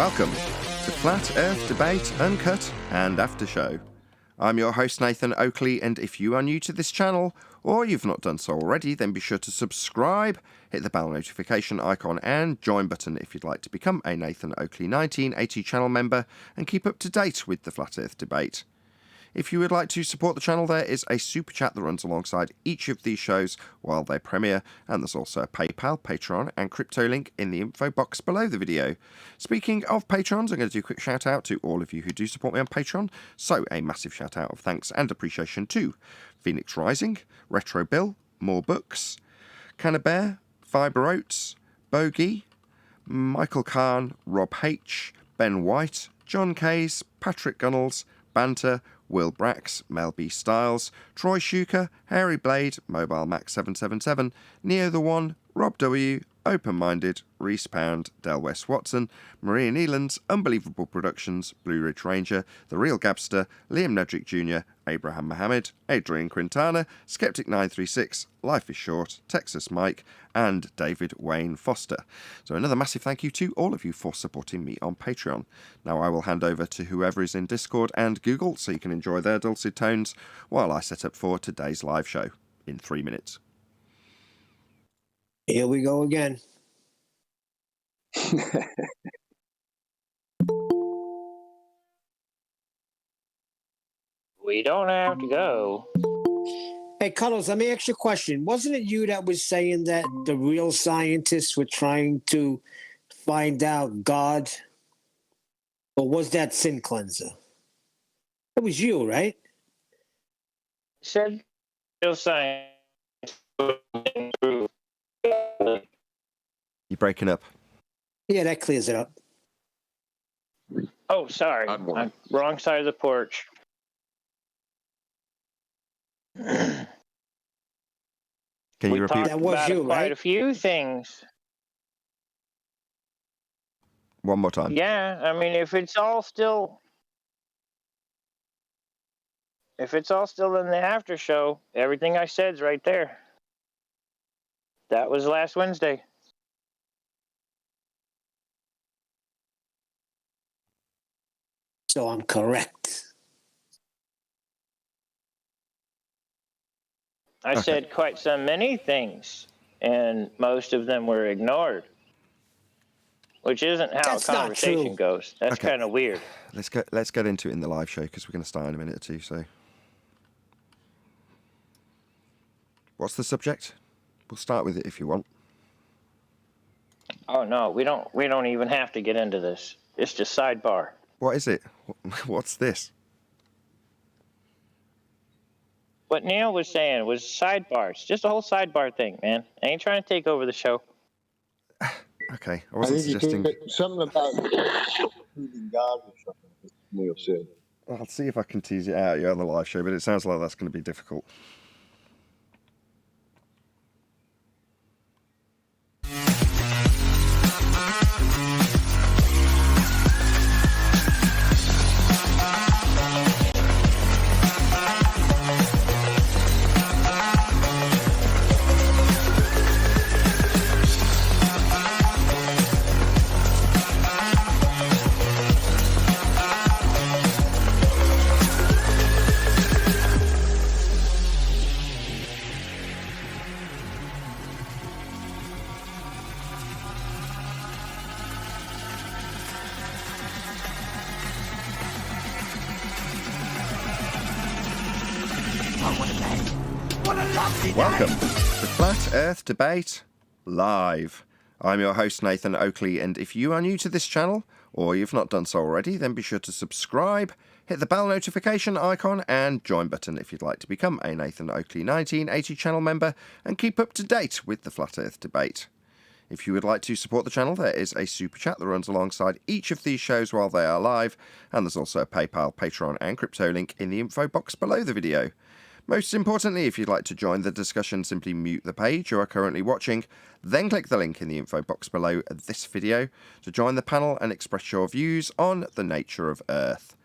Welcome to Flat Earth Debate, Uncut and After Show. I'm your host Nathan Oakley, and if you are new to this channel, or you've not done so already, then be sure to subscribe, hit the bell notification icon and join button if you'd like to become a Nathan Oakley 1980 channel member and keep up to date with the Flat Earth Debate. If you would like to support the channel, there is a super chat that runs alongside each of these shows while they premiere, and there's also a PayPal, Patreon and crypto link in the info box below the video. Speaking of Patrons, I'm going to do a quick shout out to all of you who do support me on Patreon, so a massive shout out of thanks and appreciation to Phoenix Rising, Retro Bill, More Books, Cannabear, Fibre Oats, Bogey, Michael Kahn, Rob H, Ben White, John Kays, Patrick Gunnels, Banter, Will Brax, Mel B. Styles, Troy Shuker, Harry Blade, Mobile Max 777, Neo the One, Rob W, Open Minded, Reese Pound, Del West Watson, Maria Neelands, Unbelievable Productions, Blue Ridge Ranger, The Real Gabster, Liam Nedrick Jr., Abraham Mohammed, Adrian Quintana, Skeptic 936, Life is Short, Texas Mike, and David Wayne Foster. So another massive thank you to all of you for supporting me on Patreon. Now I will hand over to whoever is in Discord and Google so you can enjoy their dulcet tones while I set up for today's live show in 3 minutes. Here we go again. We don't have to go. Hey, Cuddles, let me ask you a question. Wasn't it you that was saying that the real scientists were trying to find out God? Or was that Sin Cleanser? It was you, right? Said real science. You're breaking up. Yeah, that clears it up. Oh, sorry. I'm wrong side of the porch. Can you repeat? That was you, quite right? a few things. One more time. Yeah, I mean, if it's all still in the after show, everything I said's right there. That was last Wednesday. So I'm correct. I said quite so many things, and most of them were ignored. Which isn't how That's a conversation goes. That's kind of weird. Let's get into it in the live show because we're going to start in a minute or two. So, what's the subject? We'll start with it if you want. Oh no, we don't even have to get into this. It's just sidebar. What is it? What's this? What Neil was saying was sidebars. Just a whole sidebar thing, man. I ain't trying to take over the show. Okay, I wasn't suggesting something about proving God or something. Neil said. I'll see if I can tease it out on the live show, but it sounds like that's going to be difficult. Welcome to Flat Earth Debate Live. I'm your host Nathan Oakley, and if you are new to this channel, or you've not done so already, then be sure to subscribe, hit the bell notification icon and join button if you'd like to become a Nathan Oakley 1980 channel member and keep up to date with the Flat Earth Debate. If you would like to support the channel, there is a super chat that runs alongside each of these shows while they are live, and there's also a PayPal, Patreon and crypto link in the info box below the video. Most importantly, if you'd like to join the discussion, simply mute the page you are currently watching, then click the link in the info box below this video to join the panel and express your views on the nature of Earth.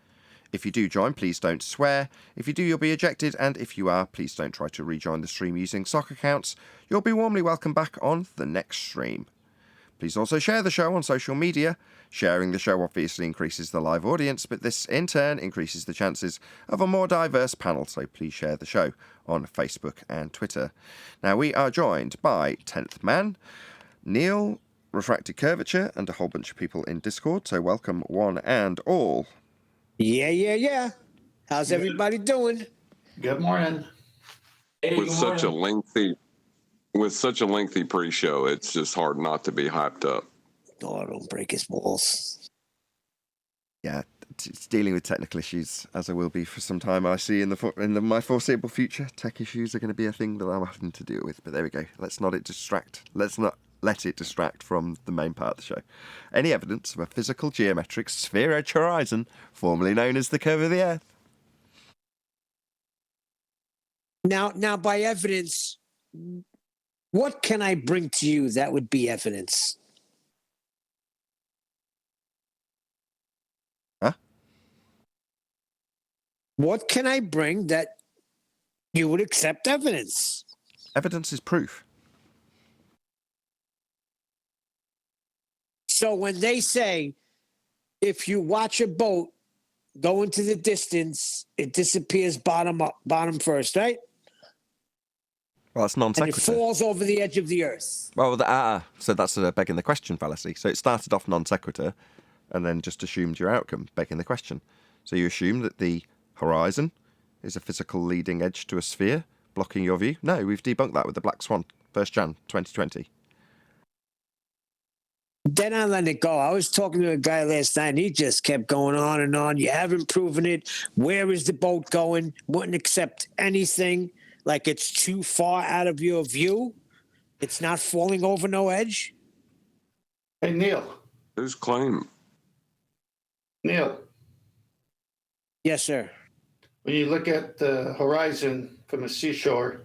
If you do join, please don't swear. If you do, you'll be ejected, and if you are, please don't try to rejoin the stream using sock accounts. You'll be warmly welcomed back on the next stream. Please also share the show on social media. Sharing the show obviously increases the live audience, but this in turn increases the chances of a more diverse panel, so please share the show on Facebook and Twitter. Now, we are joined by 10th Man, Neil, Refracted Curvature, and a whole bunch of people in Discord, so welcome one and all. Yeah. How's everybody doing? Good morning. Hey, with good such a morning. lengthy pre-show, it's just hard not to be hyped up. Oh, don't break his balls. Yeah, it's dealing with technical issues, as I will be for some time. I see in my foreseeable future, tech issues are going to be a thing that I'm having to deal with. But there we go. Let's not let it distract from the main part of the show. Any evidence of a physical geometric sphere-edge horizon, formerly known as the curve of the Earth? Now, by evidence, what can I bring to you that would be evidence? Huh? What can I bring that you would accept evidence? Evidence is proof. So when they say, if you watch a boat go into the distance, it disappears bottom first, right? Well, that's non And it sequitur. falls over the edge of the earth. Well, so that's a begging the question fallacy. So it started off non sequitur, and then just assumed your outcome, begging the question. So you assume that the horizon is a physical leading edge to a sphere, blocking your view? No, we've debunked that with the Black Swan, 1st Jan 2020. Then I let it go. I was talking to a guy last night, and he just kept going on and on. You haven't proven it. Where is the boat going? Wouldn't accept anything. Like it's too far out of your view. It's not falling over no edge. Hey, Neil. Whose claim? Neil, Yes, sir. when you look at the horizon from the seashore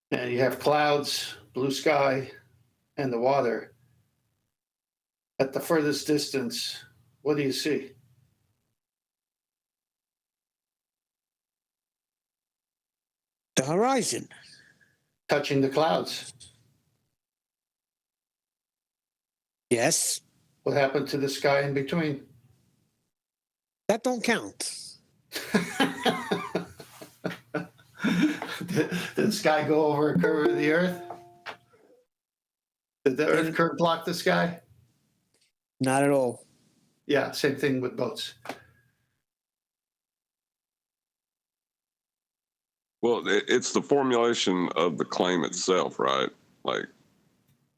and you have clouds, blue sky, and the water, at the furthest distance, what do you see? The horizon. Touching the clouds. Yes. What happened to the sky in between? That don't count. Did the sky go over a curve of the earth? Did the earth curve block the sky? Not at all. Yeah, same thing with boats. Well, it's the formulation of the claim itself, right? Like,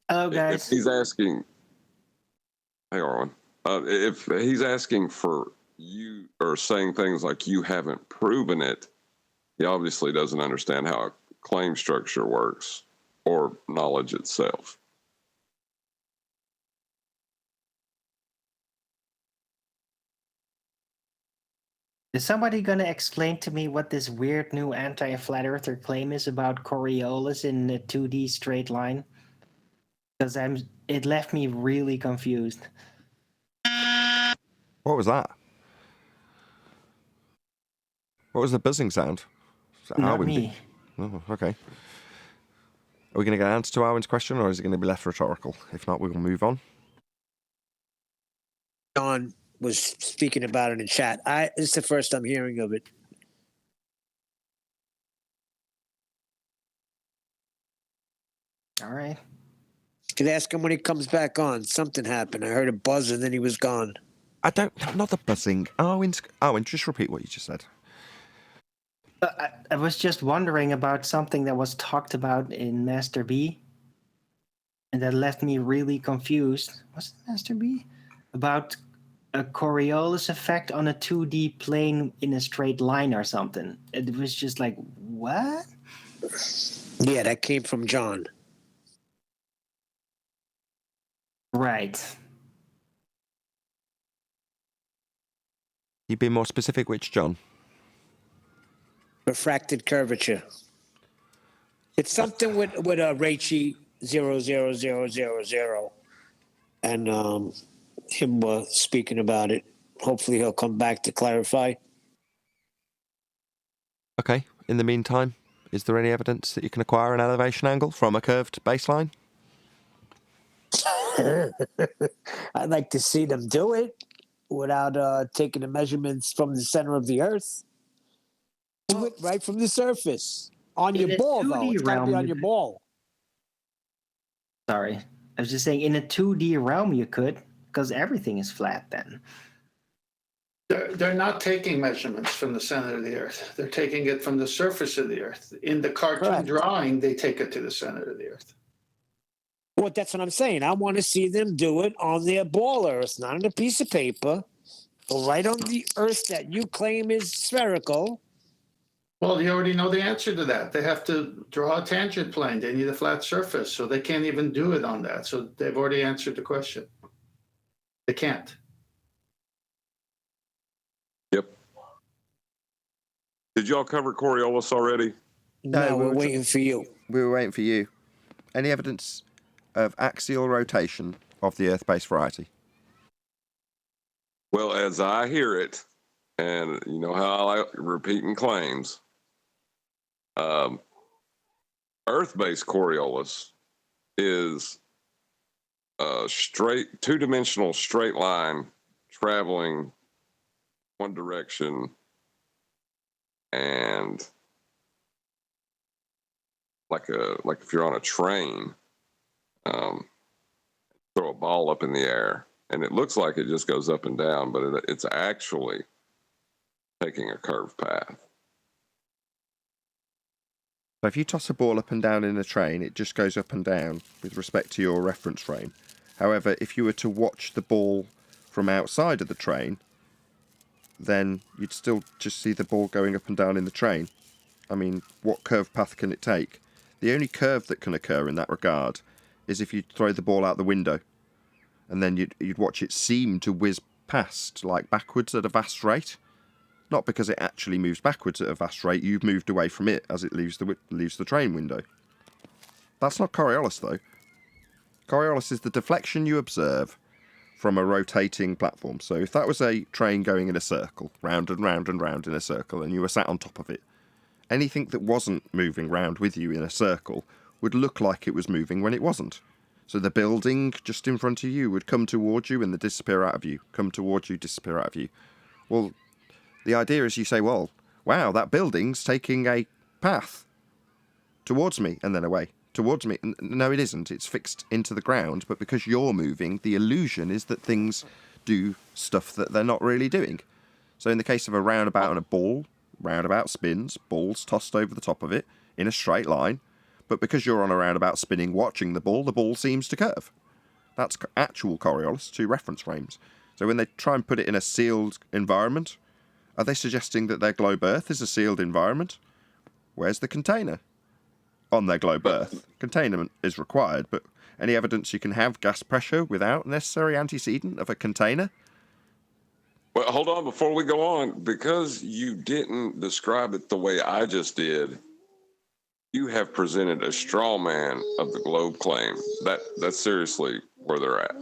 Hello, if guys. he's asking, hey, Arlen, if he's asking for you or saying things like you haven't proven it, he obviously doesn't understand how a claim structure works or knowledge itself. Is somebody going to explain to me what this weird new anti-flat earther claim is about Coriolis in a 2D straight line? Because it left me really confused. What was that? What was the buzzing sound? Was it Not Arwin me. Oh, okay. Are we going to get an answer to Arwin's question, or is it going to be left rhetorical? If not, we will move on. John was speaking about it in chat. This is the first I'm hearing of it. All right. Could ask him when he comes back on. Something happened. I heard a buzz and then he was gone. Not the buzzing. Arwin, just repeat what you just said. I was just wondering about something that was talked about in Master B, and that left me really confused. Was it Master B? About a Coriolis effect on a 2D plane in a straight line or something. It was just like, what? Yeah, that came from John. Right. You be more specific, which John? Refracted curvature. It's something with a Raichi 00000, and him speaking about it. Hopefully he'll come back to clarify. Okay. In the meantime, is there any evidence that you can acquire an elevation angle from a curved baseline? I'd like to see them do it without taking the measurements from the center of the Earth. Do it right from the surface. On In your the ball, 2D though. It's got to be realm, on your ball. Sorry. I was just saying, in a 2D realm, you could, because everything is flat then. They're not taking measurements from the center of the Earth. They're taking it from the surface of the Earth. In the cartoon Correct. drawing, they take it to the center of the Earth. Well, that's what I'm saying. I want to see them do it on their ball Earth, not on a piece of paper, but right on the Earth that you claim is spherical. Well, you already know the answer to that. They have to draw a tangent plane. They need a flat surface, so they can't even do it on that. So they've already answered the question. They can't. Yep. Did y'all cover Coriolis already? No, we we're were waiting for you. We were waiting for you. Any evidence of axial rotation of the Earth-based variety? Well, as I hear it, and you know how I like repeating claims, Earth-based Coriolis is a straight, two-dimensional straight line traveling one direction, and like if you're on a train, throw a ball up in the air, and it looks like it just goes up and down, but it's actually taking a curved path. So if you toss a ball up and down in a train, it just goes up and down with respect to your reference frame. However, if you were to watch the ball from outside of the train, then you'd still just see the ball going up and down in the train. I mean, what curved path can it take? The only curve that can occur in that regard is if you throw the ball out the window, and then you'd watch it seem to whiz past, like backwards at a vast rate. Not because it actually moves backwards at a vast rate, you've moved away from it as it leaves the train window. That's not Coriolis, though. Coriolis is the deflection you observe from a rotating platform. So if that was a train going in a circle, round and round and round in a circle, and you were sat on top of it, anything that wasn't moving round with you in a circle would look like it was moving when it wasn't. So the building just in front of you would come towards you and then disappear out of view, come towards you, disappear out of view. Well, the idea is you say, well, wow, that building's taking a path towards me and then away, towards me. No, it isn't. It's fixed into the ground, but because you're moving, the illusion is that things do stuff that they're not really doing. So in the case of a roundabout and a ball, roundabout spins, ball's tossed over the top of it in a straight line, but because you're on a roundabout spinning watching the ball seems to curve. That's actual Coriolis, 2 reference frames. So when they try and put it in a sealed environment, are they suggesting that their globe Earth is a sealed environment? Where's the container? On their globe Earth, containment is required, but any evidence you can have gas pressure without necessary antecedent of a container? Well, hold on before we go on. Because you didn't describe it the way I just did, you have presented a straw man of the globe claim. That's seriously where they're at.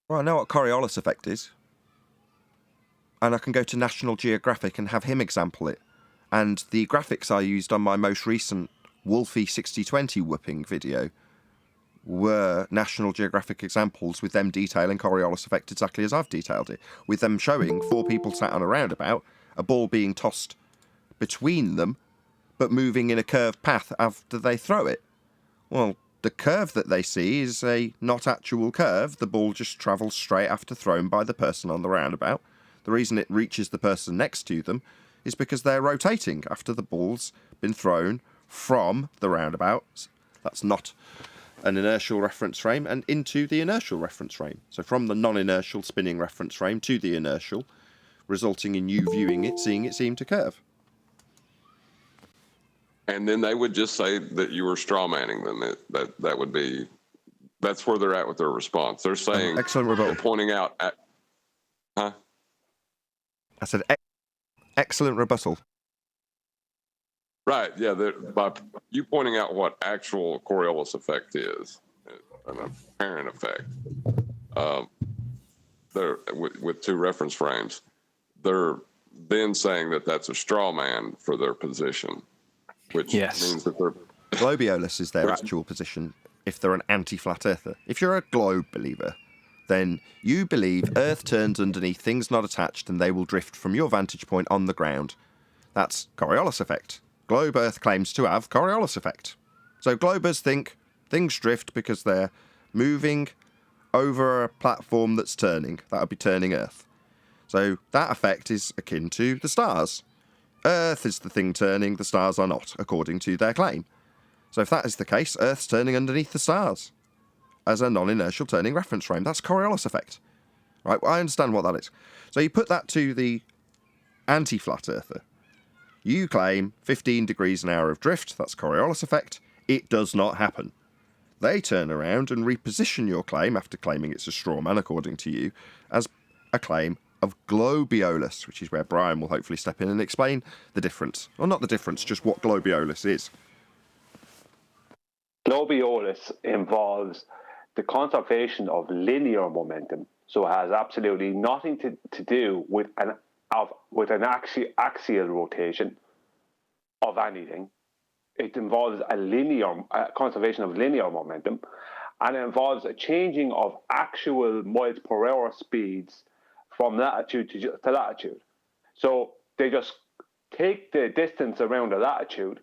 Well, I know what Coriolis effect is. And I can go to National Geographic and have him example it. And the graphics I used on my most recent Wolfie 6020 whooping video were National Geographic examples with them detailing Coriolis effect exactly as I've detailed it, with them showing 4 people sat on a roundabout, a ball being tossed between them, but moving in a curved path after they throw it. Well, the curve that they see is a not actual curve. The ball just travels straight after thrown by the person on the roundabout. The reason it reaches the person next to them is because they're rotating after the ball's been thrown from the roundabout. That's not an inertial reference frame, and into the inertial reference frame. So from the non-inertial spinning reference frame to the inertial, resulting in you viewing it, seeing it seem to curve. And then they would just say that you were straw manning them. That would be, that's where they're at with their response. They're saying, excellent rebuttal. they're pointing out at, huh? I said, excellent rebuttal. Right, yeah. By you pointing out what actual Coriolis effect is, an apparent effect, they're with 2 reference frames, they're then saying that that's a straw man for their position, which means that they're... Globiolus is their actual position. if they're an anti-flat earther. If you're a globe believer, then you believe Earth turns underneath things not attached and they will drift from your vantage point on the ground. That's Coriolis effect. Globe Earth claims to have Coriolis effect. So globers think things drift because they're moving over a platform that's turning. That would be turning Earth. So that effect is akin to the stars. Earth is the thing turning, the stars are not, according to their claim. So if that is the case, Earth's turning underneath the stars as a non-inertial turning reference frame. That's Coriolis effect. Right, well, I understand what that is. So you put that to the anti-flat earther. You claim 15 degrees an hour of drift, that's Coriolis effect. It does not happen. They turn around and reposition your claim, after claiming it's a straw man according to you, as a claim of globiolus, which is where Brian will hopefully step in and explain the difference. Or not the difference, just what globiolus is. Globiolus involves the conservation of linear momentum, so it has absolutely nothing to do with an axial rotation of anything. It involves a conservation of linear momentum, and it involves a changing of actual miles per hour speeds from latitude to latitude. So they just take the distance around a latitude,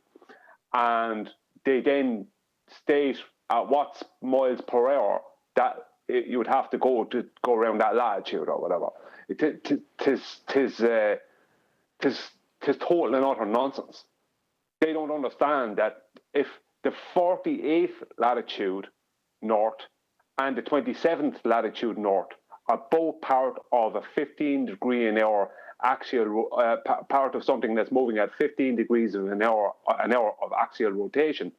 and they then state at what miles per hour that you would have to go around that latitude or whatever. Tis total and utter nonsense. They don't understand that if the 48th latitude north and the 27th latitude north are both part of a 15 degree an hour axial part of something that's moving at 15 degrees of an hour of axial rotation,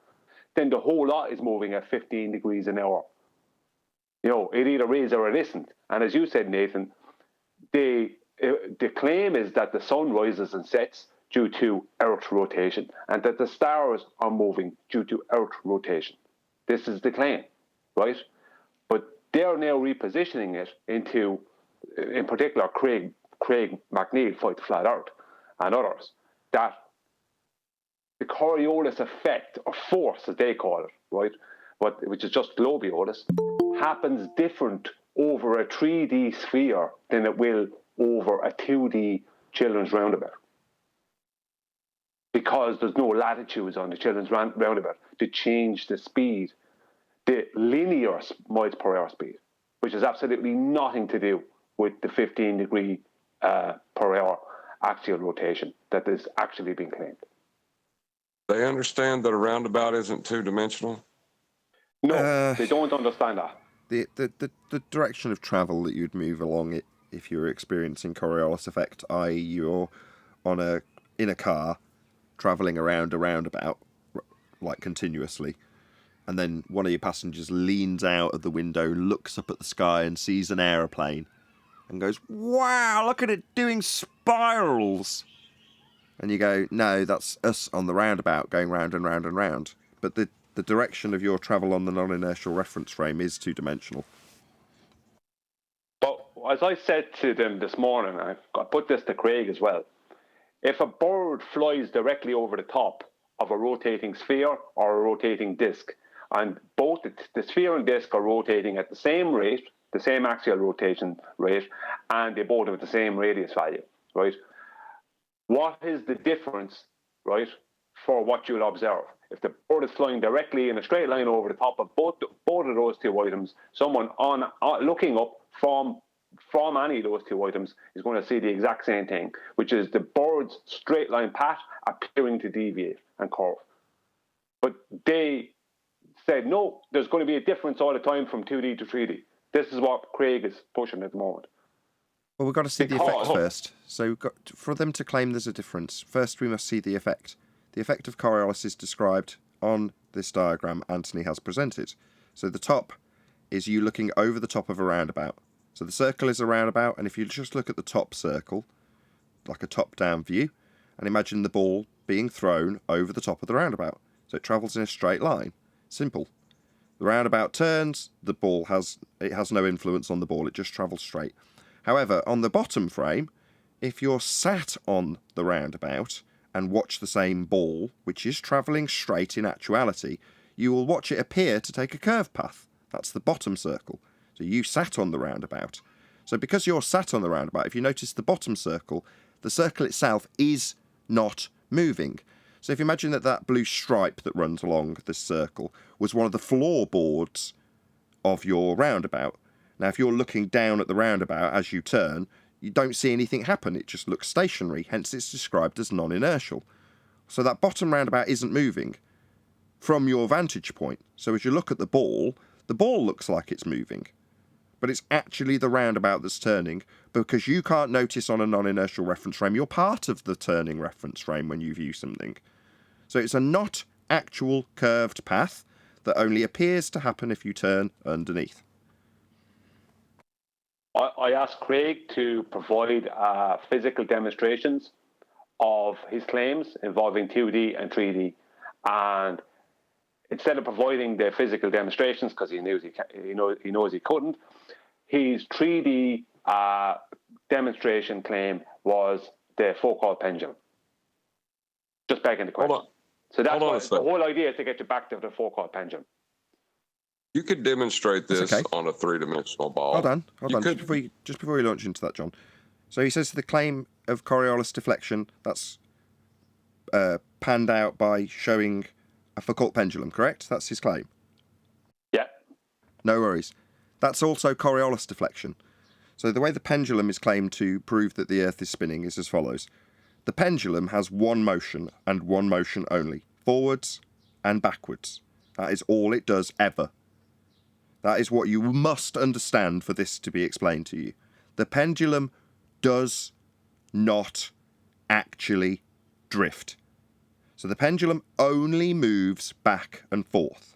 then the whole lot is moving at 15 degrees an hour. You know, it either is or it isn't. And as you said, Nathan, the claim is that the sun rises and sets due to Earth rotation, and that the stars are moving due to Earth rotation. This is the claim, right? But they're now repositioning it into, in particular, Craig McNeil, Fight the Flat Earth, and others, that the Coriolis effect, or force as they call it, right, which is just globiolus, happens different over a 3D sphere than it will over a 2D children's roundabout. Because there's no latitudes on the children's roundabout to change the speed, the linear miles per hour speed, which has absolutely nothing to do with the 15 degree per hour axial rotation that is actually being claimed. They understand that a roundabout isn't two-dimensional? No, they don't understand that. The direction of travel that you'd move along it if you were experiencing Coriolis effect, i.e. you're in a car travelling around a roundabout, like continuously, and then one of your passengers leans out of the window, looks up at the sky and sees an aeroplane and goes, "Wow, look at it doing spirals." And you go, "No, that's us on the roundabout going round and round and round." But the direction of your travel on the non-inertial reference frame is two-dimensional. But as I said to them this morning, I put this to Craig as well, if a bird flies directly over the top of a rotating sphere or a rotating disc, and both the sphere and disc are rotating at the same rate, the same axial rotation rate, and they both have the same radius value, right? What is the difference, right, for what you'll observe? If the bird is flying directly in a straight line over the top of both of those two items, someone looking up from any of those two items is going to see the exact same thing, which is the bird's straight line path appearing to deviate and curve. But they said, no, there's going to be a difference all the time from 2D to 3D. This is what Craig is pushing at the moment. Well, we've got to see the effect first. So for them to claim there's a difference, first we must see the effect. The effect of Coriolis is described on this diagram Anthony has presented. So the top is you looking over the top of a roundabout. So the circle is a roundabout, and if you just look at the top circle, like a top-down view, and imagine the ball being thrown over the top of the roundabout. So it travels in a straight line. Simple. The roundabout turns, the ball has no influence on the ball, it just travels straight. However, on the bottom frame, if you're sat on the roundabout and watch the same ball, which is travelling straight in actuality, you will watch it appear to take a curved path. That's the bottom circle. So you sat on the roundabout. So because you're sat on the roundabout, if you notice the bottom circle, the circle itself is not moving. So if you imagine that blue stripe that runs along this circle was one of the floorboards of your roundabout. Now, if you're looking down at the roundabout as you turn, you don't see anything happen. It just looks stationary, hence it's described as non-inertial. So that bottom roundabout isn't moving from your vantage point. So as you look at the ball looks like it's moving. But it's actually the roundabout that's turning, because you can't notice on a non-inertial reference frame you're part of the turning reference frame when you view something. So it's a not actual curved path that only appears to happen if you turn underneath. I asked Craig to provide physical demonstrations of his claims involving 2D and 3D, and instead of providing the physical demonstrations because he knows he couldn't, his 3D demonstration claim was the Foucault pendulum. Just begging the question. So that's what the whole idea is, to get you back to the Foucault pendulum. You could demonstrate this on a three-dimensional ball. Hold on. Just before we launch into that, John. So he says the claim of Coriolis deflection, that's panned out by showing a Foucault pendulum, correct? That's his claim? Yeah. No worries. That's also Coriolis deflection. So the way the pendulum is claimed to prove that the Earth is spinning is as follows. The pendulum has one motion, and one motion only. Forwards and backwards. That is all it does ever. That is what you must understand for this to be explained to you. The pendulum does not actually drift. So the pendulum only moves back and forth.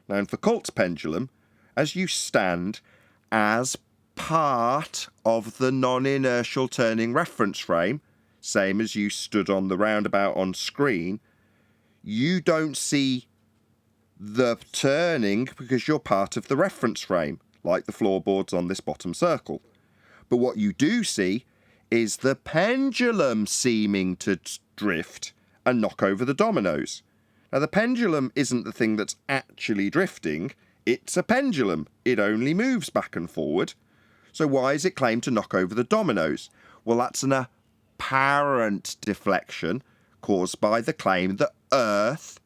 Now in Foucault's pendulum, as you stand as part of the non-inertial turning reference frame, same as you stood on the roundabout on screen, you don't see the turning because you're part of the reference frame, like the floorboards on this bottom circle. But what you do see is the pendulum seeming to drift and knock over the dominoes. Now, the pendulum isn't the thing that's actually drifting. It's a pendulum. It only moves back and forward. So why is it claimed to knock over the dominoes? Well, that's an apparent deflection caused by the claim that Earth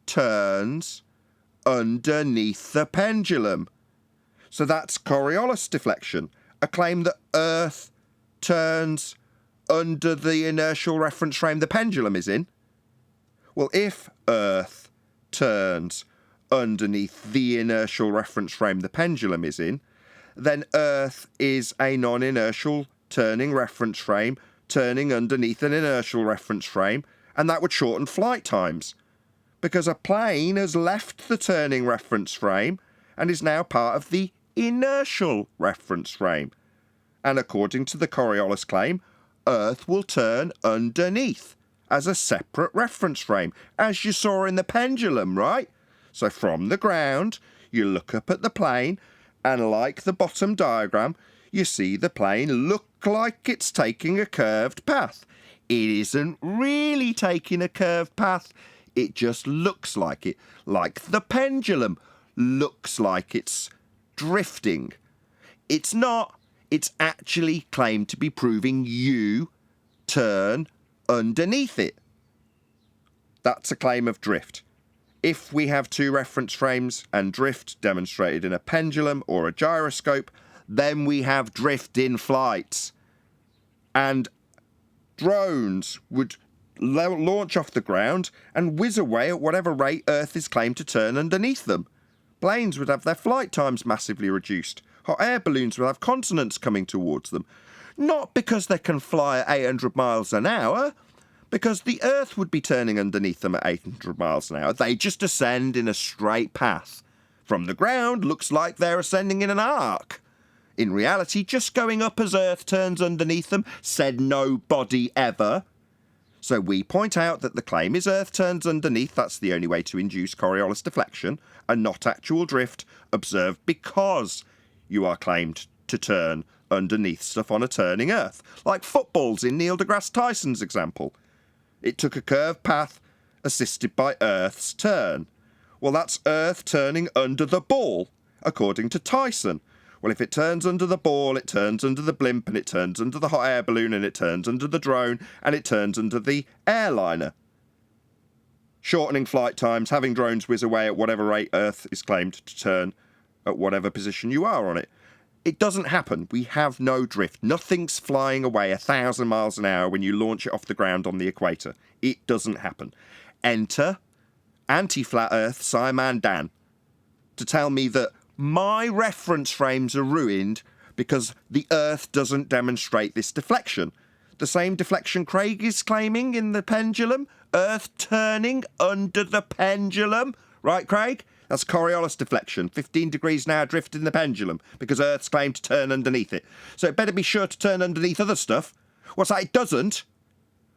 turns underneath the pendulum. So that's Coriolis deflection, a claim that Earth turns under the inertial reference frame the pendulum is in. Well, if Earth turns underneath the inertial reference frame the pendulum is in, then Earth is a non-inertial turning reference frame turning underneath an inertial reference frame, and that would shorten flight times, because a plane has left the turning reference frame and is now part of the inertial reference frame. And according to the Coriolis claim, Earth will turn underneath as a separate reference frame, as you saw in the pendulum, right? So from the ground, you look up at the plane, and like the bottom diagram, you see the plane look like it's taking a curved path. It isn't really taking a curved path. It just looks like it. Like the pendulum looks like it's drifting. It's not. It's actually claimed to be proving you turn underneath it. That's a claim of drift. If we have two reference frames and drift demonstrated in a pendulum or a gyroscope, then we have drift in flights. And drones would launch off the ground and whiz away at whatever rate Earth is claimed to turn underneath them. Planes would have their flight times massively reduced. Hot air balloons would have continents coming towards them. Not because they can fly at 800 miles an hour, because the Earth would be turning underneath them at 800 miles an hour. They just ascend in a straight path. From the ground, looks like they're ascending in an arc. In reality, just going up as Earth turns underneath them, said nobody ever. So we point out that the claim is Earth turns underneath, that's the only way to induce Coriolis deflection, and not actual drift, observed because you are claimed to turn underneath stuff on a turning Earth, like footballs in Neil deGrasse Tyson's example. It took a curved path assisted by Earth's turn. Well, that's Earth turning under the ball, according to Tyson. Well, if it turns under the ball, it turns under the blimp, and it turns under the hot air balloon, and it turns under the drone, and it turns under the airliner. Shortening flight times, having drones whiz away at whatever rate Earth is claimed to turn at whatever position you are on it. It doesn't happen. We have no drift. Nothing's flying away 1,000 miles an hour when you launch it off the ground on the equator. It doesn't happen. Enter anti-flat Earth Simon Dan to tell me that my reference frames are ruined because the Earth doesn't demonstrate this deflection. The same deflection Craig is claiming in the pendulum, Earth turning under the pendulum. Right, Craig? That's Coriolis deflection, 15 degrees an hour drift in the pendulum, because Earth's claimed to turn underneath it. So it better be sure to turn underneath other stuff. What's that? It doesn't?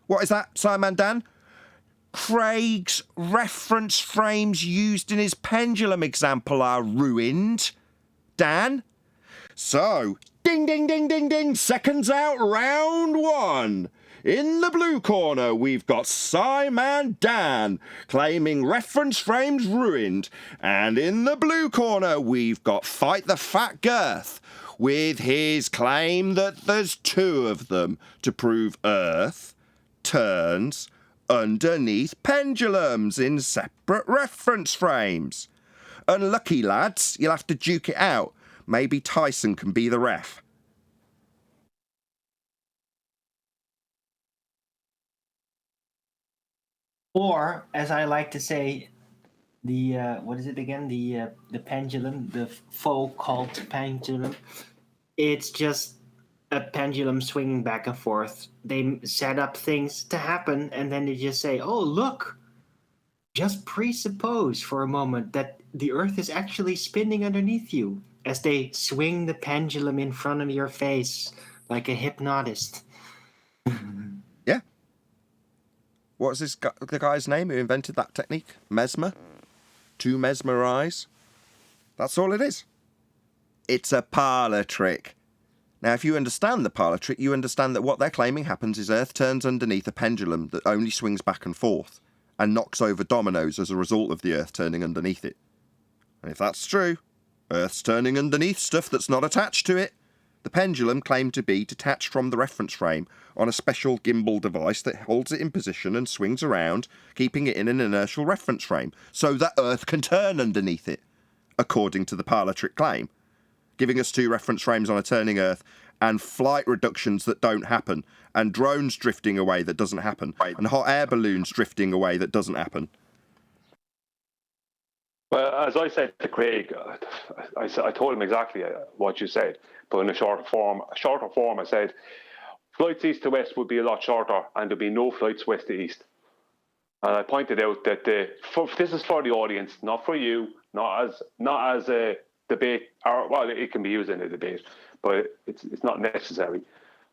What is that, Simon Dan? Craig's reference frames used in his pendulum example are ruined. Dan? So, ding, ding, ding, ding, ding, seconds out, round one. In the blue corner, we've got Simon Dan claiming reference frames ruined. And in the blue corner, we've got Fight the Fat Girth with his claim that there's two of them to prove Earth turns underneath pendulums in separate reference frames. Unlucky, lads, you'll have to duke it out. Maybe Tyson can be the ref. Or, as I like to say, the what is it again? The pendulum, the faux cult pendulum. It's just a pendulum swinging back and forth. They set up things to happen, and then they just say, "Oh, look! Just presuppose for a moment that the Earth is actually spinning underneath you," as they swing the pendulum in front of your face like a hypnotist. Yeah. What's the guy's name who invented that technique? Mesmer? To mesmerise? That's all it is. It's a parlour trick. Now, if you understand the parlour trick, you understand that what they're claiming happens is Earth turns underneath a pendulum that only swings back and forth and knocks over dominoes as a result of the Earth turning underneath it. And if that's true, Earth's turning underneath stuff that's not attached to it. The pendulum claimed to be detached from the reference frame on a special gimbal device that holds it in position and swings around, keeping it in an inertial reference frame, so that Earth can turn underneath it, according to the parlour trick claim, giving us two reference frames on a turning Earth and flight reductions that don't happen, and drones drifting away that doesn't happen, and hot air balloons drifting away that doesn't happen. Well, as I said to Craig, I told him exactly what you said, but in a shorter form, I said, flights east to west would be a lot shorter, and there'd be no flights west to east. And I pointed out that this is for the audience, not for you, not as a debate, or well, it can be used in a debate, but it's not necessary.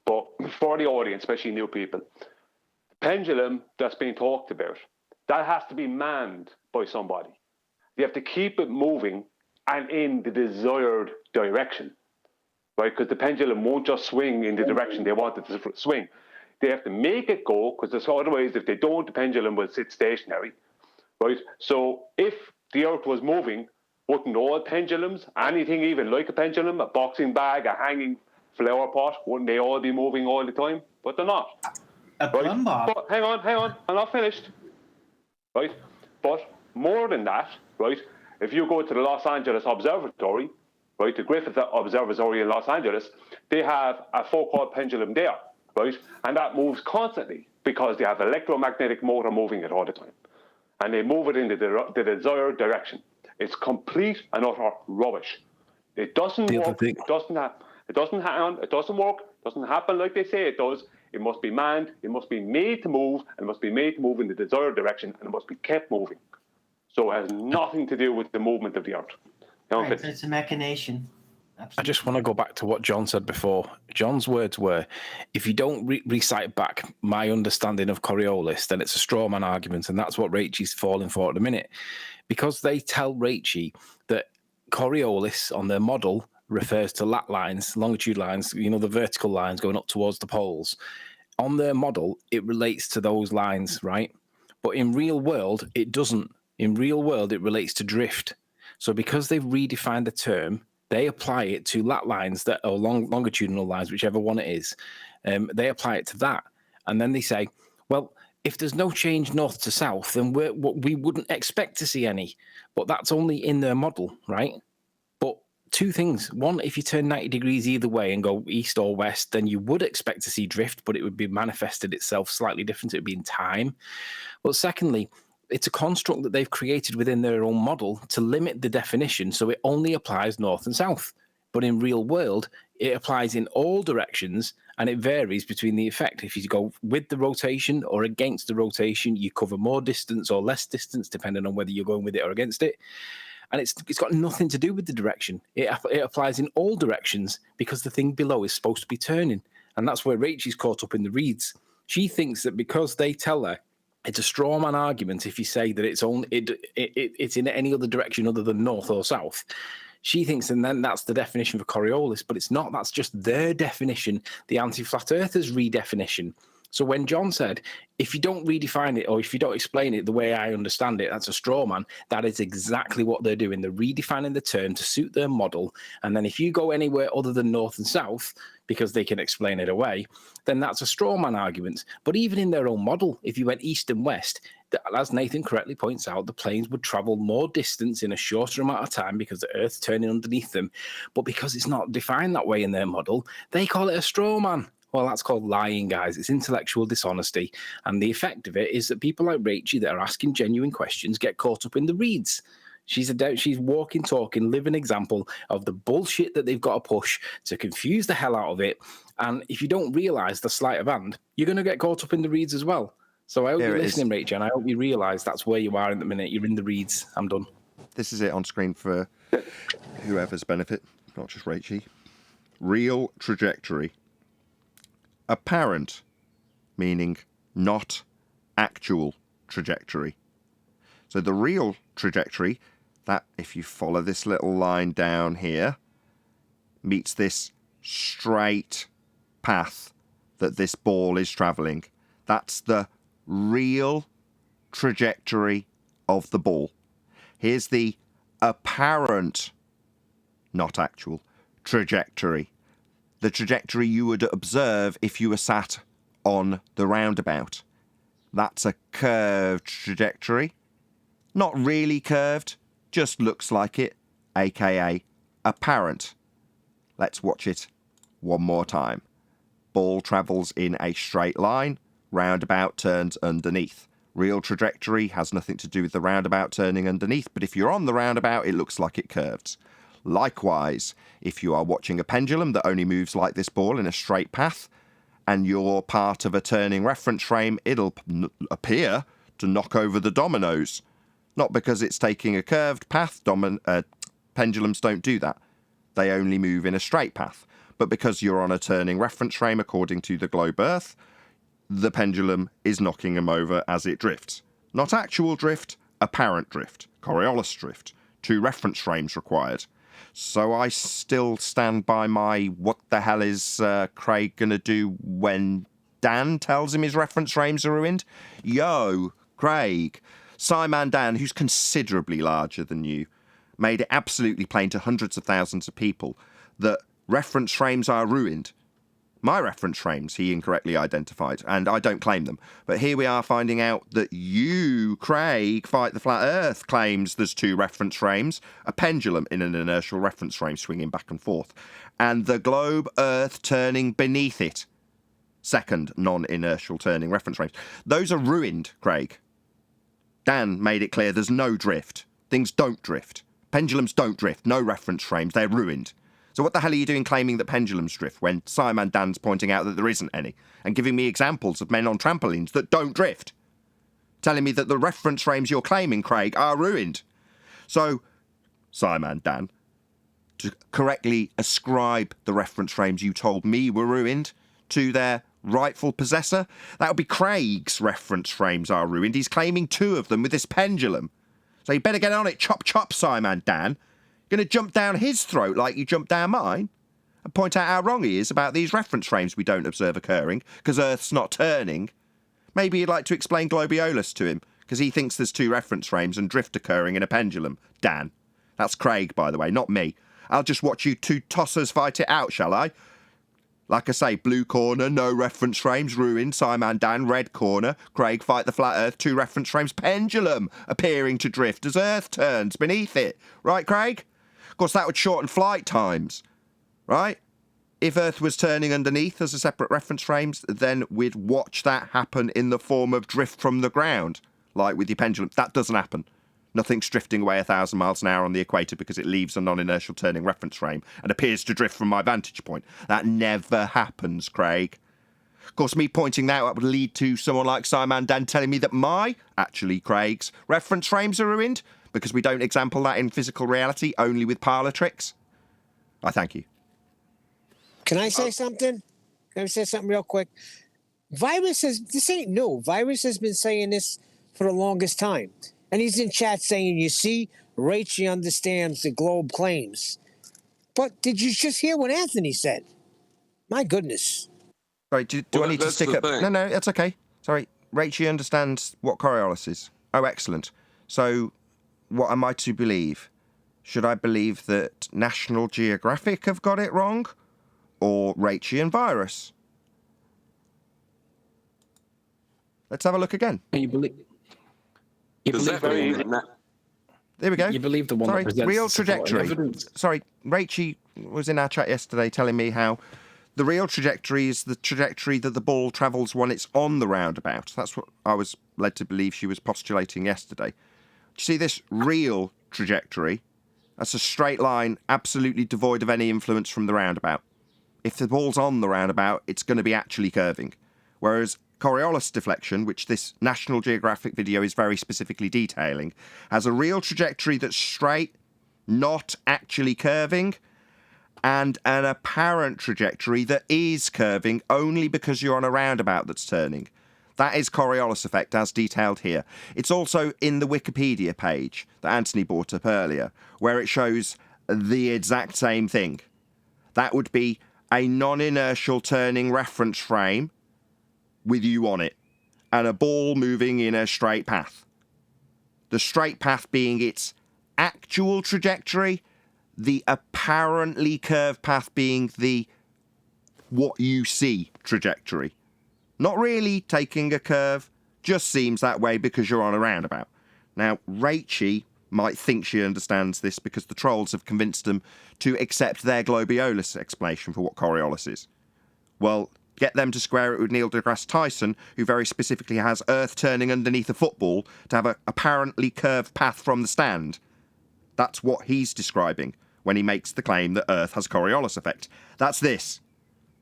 But for the audience, especially new people, the pendulum that's being talked about, that has to be manned by somebody. You have to keep it moving and in the desired direction, right? Because the pendulum won't just swing in the direction they want it to swing. They have to make it go, because otherwise, if they don't, the pendulum will sit stationary, right? So if the Earth was moving, wouldn't all pendulums, anything even like a pendulum, a boxing bag, a hanging flower pot, wouldn't they all be moving all the time? But they're not. A plumb bob. But hang on, I'm not finished. Right? But more than that, right, if you go to the Los Angeles Observatory, right, the Griffith Observatory in Los Angeles, they have a Foucault pendulum there, right? And that moves constantly because they have electromagnetic motor moving it all the time. And they move it in the desired direction. It's complete and utter rubbish. It doesn't work. It doesn't work. It doesn't happen like they say it does. It must be manned. It must be made to move, and it must be made to move in the desired direction, and it must be kept moving. So it has nothing to do with the movement of the Earth. Right, so it's a machination. Absolutely. I just want to go back to what John said before. John's words were, if you don't recite back my understanding of Coriolis, then it's a straw man argument, and that's what Raichi's falling for at the minute. Because they tell Raichi that Coriolis on their model refers to lat lines, longitude lines, you know, the vertical lines going up towards the poles. On their model, it relates to those lines, right? But in real world, it doesn't. In real world, it relates to drift. So because they've redefined the term, they apply it to lat lines that are longitudinal lines, whichever one it is. They apply it to that. And then they say, well, if there's no change north to south, then we wouldn't expect to see any. But that's only in their model, right? But two things. One, if you turn 90 degrees either way and go east or west, then you would expect to see drift, but it would be manifested itself slightly different. It would be in time. But secondly, it's a construct that they've created within their own model to limit the definition, so it only applies north and south. But in real world, it applies in all directions, and it varies between the effect. If you go with the rotation or against the rotation, you cover more distance or less distance, depending on whether you're going with it or against it. And it's got nothing to do with the direction. It applies in all directions because the thing below is supposed to be turning. And that's where Rachel's caught up in the reeds. She thinks that because they tell her it's a straw man argument if you say that it's in any other direction other than north or south. She thinks, and then that's the definition for Coriolis, but it's not. That's just their definition, the anti-flat earthers' redefinition. So when John said, if you don't redefine it or if you don't explain it the way I understand it, that's a straw man, that is exactly what they're doing. They're redefining the term to suit their model. And then if you go anywhere other than north and south, because they can explain it away, then that's a straw man argument. But even in their own model, if you went east and west, as Nathan correctly points out, the planes would travel more distance in a shorter amount of time because the Earth's turning underneath them. But because it's not defined that way in their model, they call it a straw man. Well, that's called lying, guys. It's intellectual dishonesty. And the effect of it is that people like Rachel that are asking genuine questions get caught up in the reeds. She's walking, talking, living example of the bullshit that they've got to push to confuse the hell out of it. And if you don't realise the sleight of hand, you're going to get caught up in the reeds as well. So I hope you're listening, Rachel, and I hope you realise that's where you are in the minute. You're in the reeds. I'm done. This is it on screen for whoever's benefit, not just Rachel. Real trajectory. Apparent, meaning not actual trajectory. So the real trajectory, that if you follow this little line down here, meets this straight path that this ball is travelling. That's the real trajectory of the ball. Here's the apparent, not actual, trajectory. The trajectory you would observe if you were sat on the roundabout. That's a curved trajectory. Not really curved, just looks like it, aka apparent. Let's watch it one more time. Ball travels in a straight line, roundabout turns underneath. Real trajectory has nothing to do with the roundabout turning underneath, but if you're on the roundabout, it looks like it curves. Likewise, if you are watching a pendulum that only moves like this ball in a straight path, and you're part of a turning reference frame, it'll appear to knock over the dominoes. Not because it's taking a curved path, pendulums don't do that. They only move in a straight path. But because you're on a turning reference frame according to the globe Earth, the pendulum is knocking them over as it drifts. Not actual drift, apparent drift, Coriolis drift. 2 reference frames required. So I still stand by my what the hell is Craig going to do when Dan tells him his reference frames are ruined? Yo, Craig, Simon Dan, who's considerably larger than you, made it absolutely plain to hundreds of thousands of people that reference frames are ruined. My reference frames, he incorrectly identified, and I don't claim them. But here we are finding out that you, Craig, Fight the Flat Earth, claims there's 2 reference frames, a pendulum in an inertial reference frame swinging back and forth, and the globe Earth turning beneath it. Second non-inertial turning reference frames. Those are ruined, Craig. Dan made it clear there's no drift. Things don't drift. Pendulums don't drift. No reference frames. They're ruined. So what the hell are you doing claiming that pendulums drift when Simon Dan's pointing out that there isn't any and giving me examples of men on trampolines that don't drift? Telling me that the reference frames you're claiming, Craig, are ruined. So, Simon Dan, to correctly ascribe the reference frames you told me were ruined to their rightful possessor, that would be Craig's reference frames are ruined. He's claiming 2 of them with this pendulum. So you better get on it, chop chop, Simon Dan. Going to jump down his throat like you jumped down mine and point out how wrong he is about these reference frames we don't observe occurring because Earth's not turning. Maybe you'd like to explain Globiolus to him because he thinks there's two reference frames and drift occurring in a pendulum. Dan. That's Craig, by the way, not me. I'll just watch you two tossers fight it out, shall I? Like I say, blue corner, no reference frames, ruined, Simon Dan, red corner, Craig fight the flat earth, two reference frames, pendulum appearing to drift as earth turns beneath it. Right, Craig? Of course, that would shorten flight times, right? If earth was turning underneath as a separate reference frames, then we'd watch that happen in the form of drift from the ground, like with your pendulum. That doesn't happen. Nothing's drifting away 1,000 miles an hour on the equator because it leaves a non-inertial turning reference frame and appears to drift from my vantage point. That never happens, Craig. Of course, me pointing that out would lead to someone like Simon Dan telling me that actually Craig's, reference frames are ruined because we don't example that in physical reality, only with parlour tricks. I thank you. Can I say something? Can I say something real quick? This ain't new. Virus has been saying this for the longest time. And he's in chat saying, you see, Rachel understands the globe claims. But did you just hear what Anthony said? My goodness. Sorry, do I need to stick up? No, that's okay. Sorry, Rachel understands what Coriolis is. Oh, excellent. So, what am I to believe? Should I believe that National Geographic have got it wrong? Or Rachel and Virus? Let's have a look again. You believe... There we go. You believe the one that presents real the supporting trajectory. evidence. Sorry, Rachel was in our chat yesterday telling me how the real trajectory is the trajectory that the ball travels when it's on the roundabout. That's what I was led to believe she was postulating yesterday. Do you see this real trajectory? That's a straight line, absolutely devoid of any influence from the roundabout. If the ball's on the roundabout, it's going to be actually curving. Whereas Coriolis deflection, which this National Geographic video is very specifically detailing, has a real trajectory that's straight, not actually curving, and an apparent trajectory that is curving only because you're on a roundabout that's turning. That is Coriolis effect, as detailed here. It's also in the Wikipedia page that Anthony brought up earlier, where it shows the exact same thing. That would be a non-inertial turning reference frame with you on it, and a ball moving in a straight path. The straight path being its actual trajectory, the apparently curved path being the what you see trajectory. Not really taking a curve, just seems that way because you're on a roundabout. Now, Rachel might think she understands this because the trolls have convinced them to accept their Globiolis explanation for what Coriolis is. Well, get them to square it with Neil deGrasse Tyson, who very specifically has Earth turning underneath a football to have an apparently curved path from the stand. That's what he's describing when he makes the claim that Earth has Coriolis effect. That's this.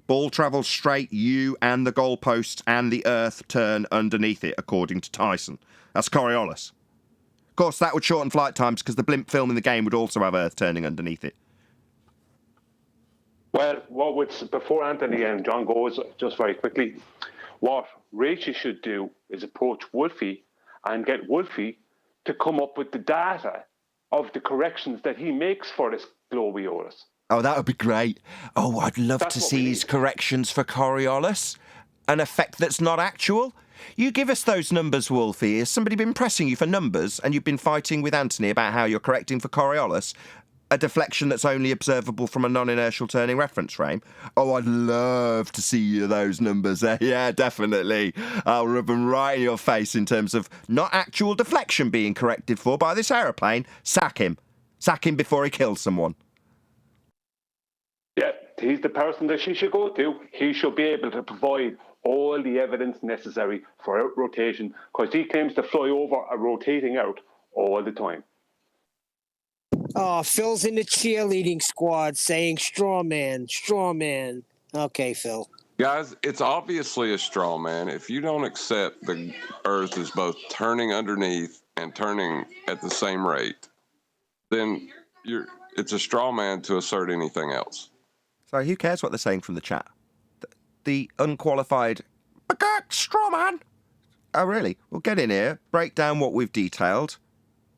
Ball travels straight, you and the goalpost and the Earth turn underneath it, according to Tyson. That's Coriolis. Of course, that would shorten flight times because the blimp film in the game would also have Earth turning underneath it. Well, before Anthony and John goes, just very quickly, what Rachel should do is approach Wolfie and get Wolfie to come up with the data of the corrections that he makes for this Globiolis. Oh, that would be great. Oh, I'd love to see his corrections for Coriolis. An effect that's not actual. You give us those numbers, Wolfie. Has somebody been pressing you for numbers and you've been fighting with Anthony about how you're correcting for Coriolis? A deflection that's only observable from a non-inertial turning reference frame? Oh, I'd love to see you those numbers. Yeah, definitely. I'll rub them right in your face in terms of not actual deflection being corrected for by this aeroplane. Sack him. Sack him before he kills someone. Yeah, he's the person that she should go to. He should be able to provide all the evidence necessary for out rotation because he claims to fly over a rotating out all the time. Oh, Phil's in the cheerleading squad saying straw man, straw man. Okay, Phil. Guys, it's obviously a straw man. If you don't accept the Earth is both turning underneath and turning at the same rate, then it's a straw man to assert anything else. So who cares what they're saying from the chat? The unqualified straw man. Oh, really? We'll get in here, break down what we've detailed,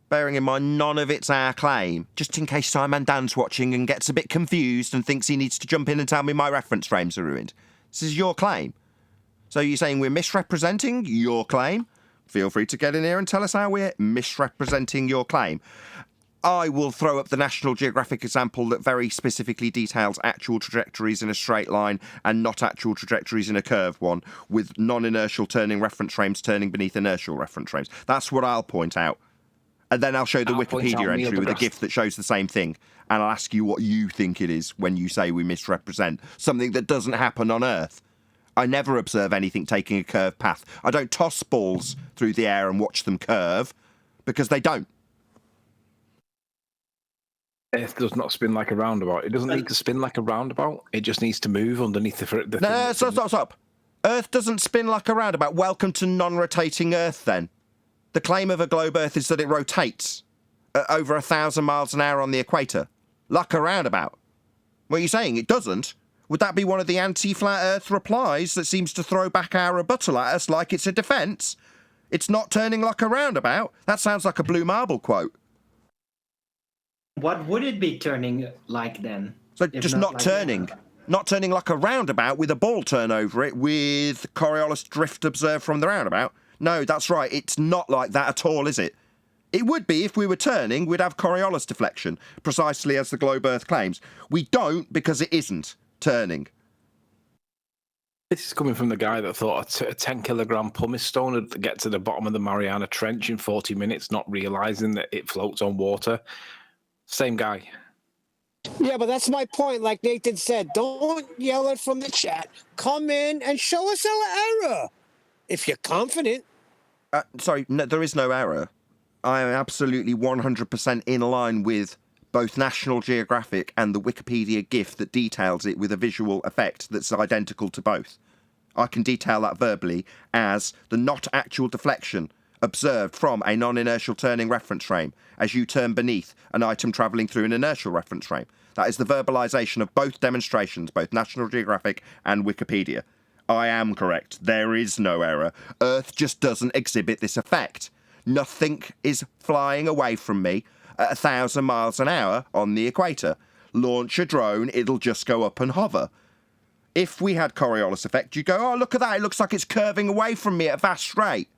bearing in mind none of it's our claim, just in case Simon Dan's watching and gets a bit confused and thinks he needs to jump in and tell me my reference frames are ruined. This is your claim. So you're saying we're misrepresenting your claim? feel free to get in here and tell us how we're misrepresenting your claim. I will throw up the National Geographic example that very specifically details actual trajectories in a straight line and not actual trajectories in a curved one, with non-inertial turning reference frames turning beneath inertial reference frames. That's what I'll point out. And then I'll show the Wikipedia entry with a GIF that shows the same thing. And I'll ask you what you think it is when you say we misrepresent something that doesn't happen on Earth. I never observe anything taking a curved path. I don't toss balls through the air and watch them curve, because they don't. Earth does not spin like a roundabout. It doesn't need to spin like a roundabout. It just needs to move underneath the No, stop. Earth doesn't spin like a roundabout. Welcome to non-rotating Earth, then. The claim of a globe Earth is that it rotates at over 1,000 miles an hour on the equator, like a roundabout. What are you saying? It doesn't? Would that be one of the anti-flat Earth replies that seems to throw back our rebuttal at us like it's a defence? It's not turning like a roundabout? That sounds like a Blue Marble quote. What would it be turning like then? So just not like turning. Not turning like a roundabout with a ball turn over it with Coriolis drift observed from the roundabout. No, that's right. It's not like that at all, is it? It would be if we were turning, we'd have Coriolis deflection, precisely as the globe Earth claims. We don't because it isn't turning. This is coming from the guy that thought a 10-kilogram pumice stone would get to the bottom of the Mariana Trench in 40 minutes, not realising that it floats on water. Same guy. Yeah, but that's my point. Like Nathan said, don't yell it from the chat. Come in and show us our error. If you're confident. Sorry, no, there is no error. I am absolutely 100% in line with both National Geographic and the Wikipedia GIF that details it with a visual effect that's identical to both. I can detail that verbally as the not actual deflection observed from a non-inertial turning reference frame as you turn beneath an item travelling through an inertial reference frame. That is the verbalisation of both demonstrations, both National Geographic and Wikipedia. I am correct. There is no error. Earth just doesn't exhibit this effect. Nothing is flying away from me at 1,000 miles an hour on the equator. Launch a drone, it'll just go up and hover. If we had Coriolis effect, you go, oh, look at that, it looks like it's curving away from me at a vast rate.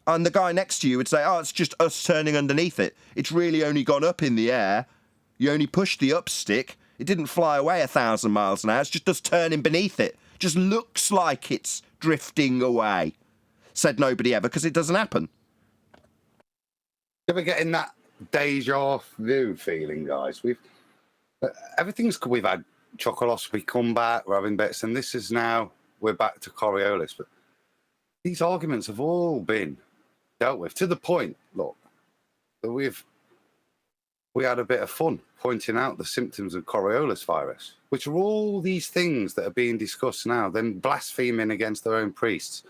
And the guy next to you would say, oh, it's just us turning underneath it. It's really only gone up in the air. You only pushed the up stick. It didn't fly away 1,000 miles an hour. It's just us turning beneath it. Just looks like it's drifting away. Said nobody ever, because it doesn't happen. You ever getting that deja vu feeling, guys? We've had Chocolosophy come back, we're having bets, and this is now we're back to Coriolis. But these arguments have all been dealt with to the point, look, that we had a bit of fun pointing out the symptoms of Coriolis virus, which are all these things that are being discussed now, then blaspheming against their own priests.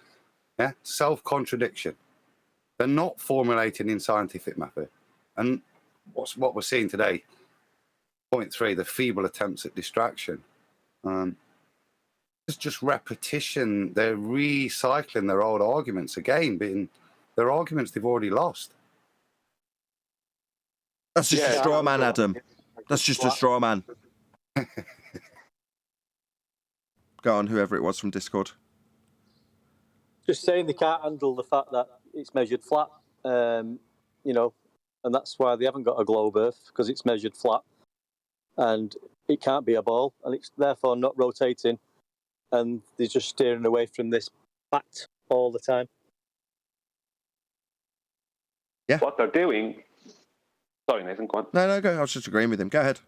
Yeah, self-contradiction. They're not formulating in scientific method. And what we're seeing today, point 3, the feeble attempts at distraction. It's just repetition. They're recycling their old arguments again, being their arguments they've already lost. That's just a straw man, Adam. That's just a straw man. Go on, whoever it was from Discord. Just saying they can't handle the fact that it's measured flat, and that's why they haven't got a globe Earth, because it's measured flat, and it can't be a ball, and it's therefore not rotating, and they're just steering away from this fact all the time. Yeah. What they're doing... Sorry, Nathan, go on. No, go. I was just agreeing with him. Go ahead.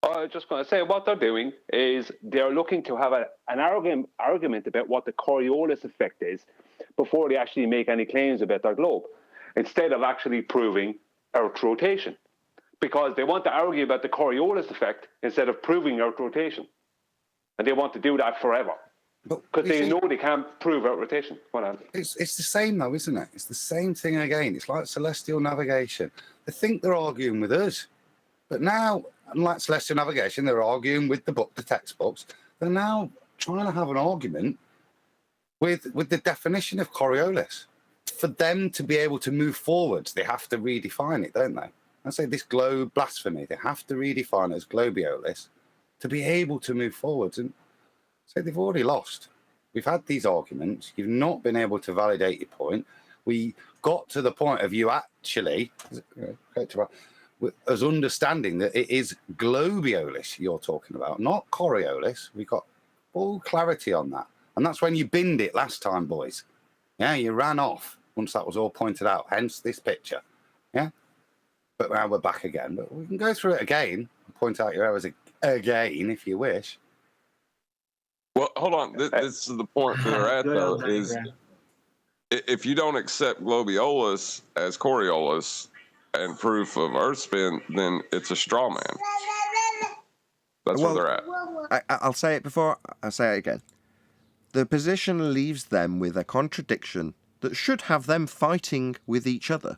I was just going to say, what they're doing is they're looking to have an argument about what the Coriolis effect is before they actually make any claims about their globe, instead of actually proving Earth rotation. Because they want to argue about the Coriolis effect instead of proving Earth rotation. And they want to do that forever. Because they know they can't prove Earth rotation. It's the same, though, isn't it? It's the same thing again. It's like celestial navigation. They think they're arguing with us. But now, unlike celestial navigation, they're arguing with the textbooks. They're now trying to have an argument with the definition of Coriolis. For them to be able to move forwards, they have to redefine it, don't they? I say this globe blasphemy. They have to redefine it as globiolis to be able to move forwards. And say they've already lost. We've had these arguments. You've not been able to validate your point. We got to the point of you actually, as understanding that it is globiolis you're talking about, not Coriolis. We got full clarity on that. And that's when you binned it last time, boys. Yeah, you ran off once that was all pointed out, hence this picture. Yeah? But now we're back again. But we can go through it again and point out your errors again if you wish. Well, hold on. This is the point that they're at, though, is if you don't accept globiolis as Coriolis and proof of Earth spin, then it's a straw man. That's where they're at. I'll say it before I say it again. The position leaves them with a contradiction that should have them fighting with each other.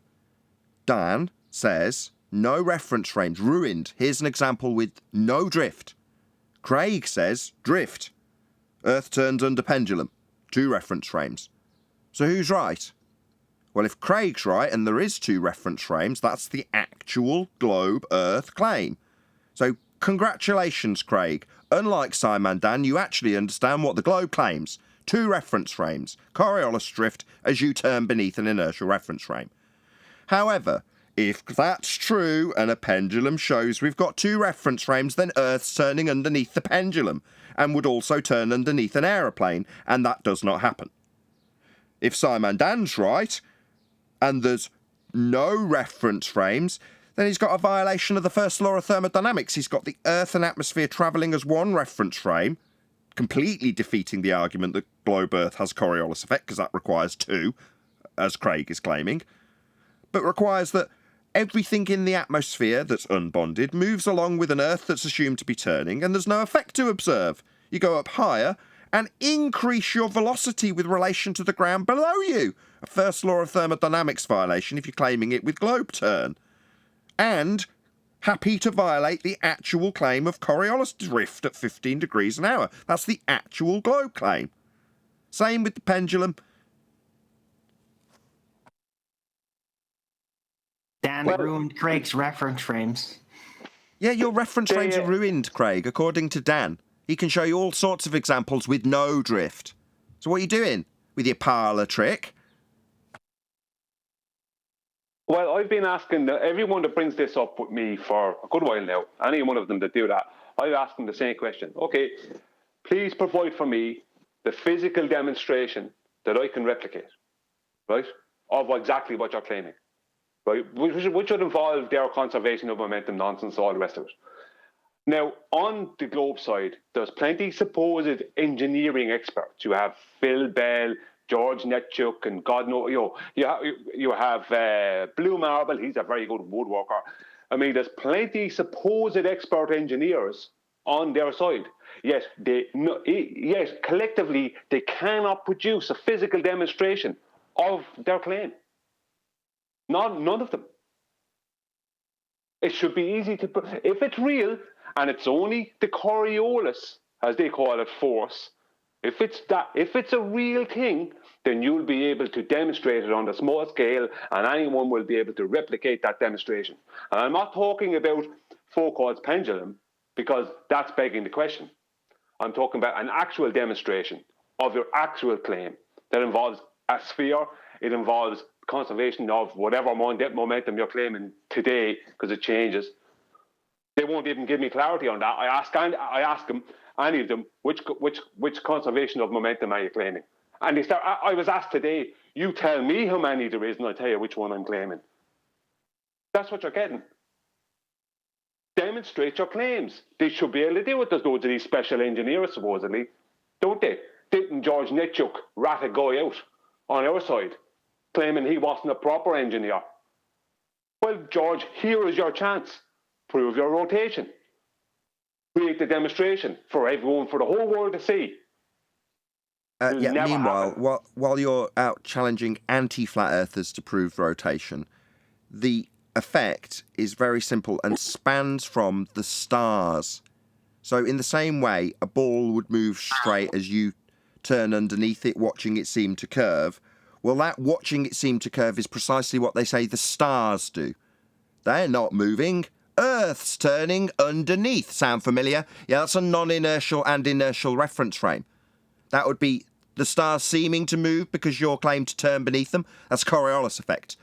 Dan says, no reference frames, ruined. Here's an example with no drift. Craig says, drift. Earth turns under pendulum. 2 reference frames. So who's right? Well, if Craig's right and there is 2 reference frames, that's the actual globe Earth claim. So congratulations, Craig. Unlike Simon Dan, you actually understand what the globe claims. 2 reference frames. Coriolis drift as you turn beneath an inertial reference frame. However, if that's true and a pendulum shows we've got 2 reference frames, then Earth's turning underneath the pendulum and would also turn underneath an aeroplane, and that does not happen. If Simon Dan's right, and there's no reference frames, then he's got a violation of the first law of thermodynamics. He's got the Earth and atmosphere travelling as 1 reference frame, completely defeating the argument that globe Earth has Coriolis effect, because that requires 2, as Craig is claiming, but requires that everything in the atmosphere that's unbonded moves along with an Earth that's assumed to be turning, and there's no effect to observe. You go up higher and increase your velocity with relation to the ground below you. A first law of thermodynamics violation if you're claiming it with globe turn. And happy to violate the actual claim of Coriolis drift at 15 degrees an hour. That's the actual globe claim. Same with the pendulum. Dan ruined Craig's reference frames. Yeah, your reference frames are ruined, Craig, according to Dan. He can show you all sorts of examples with no drift. So what are you doing with your parlour trick? Well, I've been asking everyone that brings this up with me for a good while now, any one of them that do that, I've asked them the same question. Okay, please provide for me the physical demonstration that I can replicate, right, of exactly what you're claiming. Right, which would involve their conservation of momentum nonsense, all the rest of it. Now, on the globe side, there's plenty supposed engineering experts. You have Phil Bell, George Netchuk, and God knows, you have Blue Marble. He's a very good woodworker. I mean, there's plenty supposed expert engineers on their side. Yes, collectively, they cannot produce a physical demonstration of their claim. None of them. It should be easy to... If it's real, and it's only the Coriolis, as they call it, force, if it's a real thing, then you'll be able to demonstrate it on a small scale, and anyone will be able to replicate that demonstration. And I'm not talking about Foucault's pendulum, because that's begging the question. I'm talking about an actual demonstration of your actual claim that involves a sphere. It involves conservation of whatever momentum you're claiming today, because it changes. They won't even give me clarity on that. I ask them, any of them, which conservation of momentum are you claiming? And they start. I was asked today, you tell me how many there is, and I'll tell you which one I'm claiming. That's what you're getting. Demonstrate your claims. They should be able to do it. There's loads of these special engineers, supposedly, don't they? Didn't George Netchuk rat a guy out on our side, claiming he wasn't a proper engineer? Well, George, here is your chance. Prove your rotation. Create the demonstration for everyone, for the whole world to see. Meanwhile, while you're out challenging anti-flat earthers to prove rotation, the effect is very simple and spans from the stars. So in the same way, a ball would move straight as you turn underneath it, watching it seem to curve. Well, that watching it seem to curve is precisely what they say the stars do. They're not moving. Earth's turning underneath. Sound familiar? Yeah, that's a non-inertial and inertial reference frame. That would be The stars seeming to move because you're claimed to turn beneath them, that's Coriolis effect.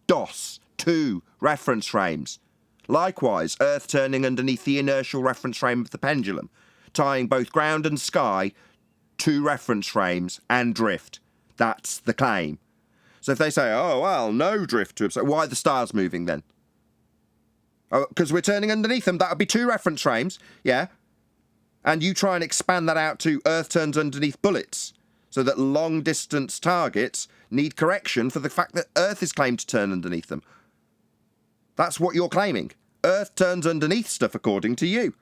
DOS, 2 reference frames. Likewise, Earth turning underneath the inertial reference frame of the pendulum, tying both ground and sky, 2 reference frames, and drift. That's the claim. So if they say, oh, well, no drift to observe, why are the stars moving then? Oh, because we're turning underneath them, that would be 2 reference frames, yeah? And you try and expand that out to Earth turns underneath bullets, so that long-distance targets need correction for the fact that Earth is claimed to turn underneath them. That's what you're claiming. Earth turns underneath stuff according to you.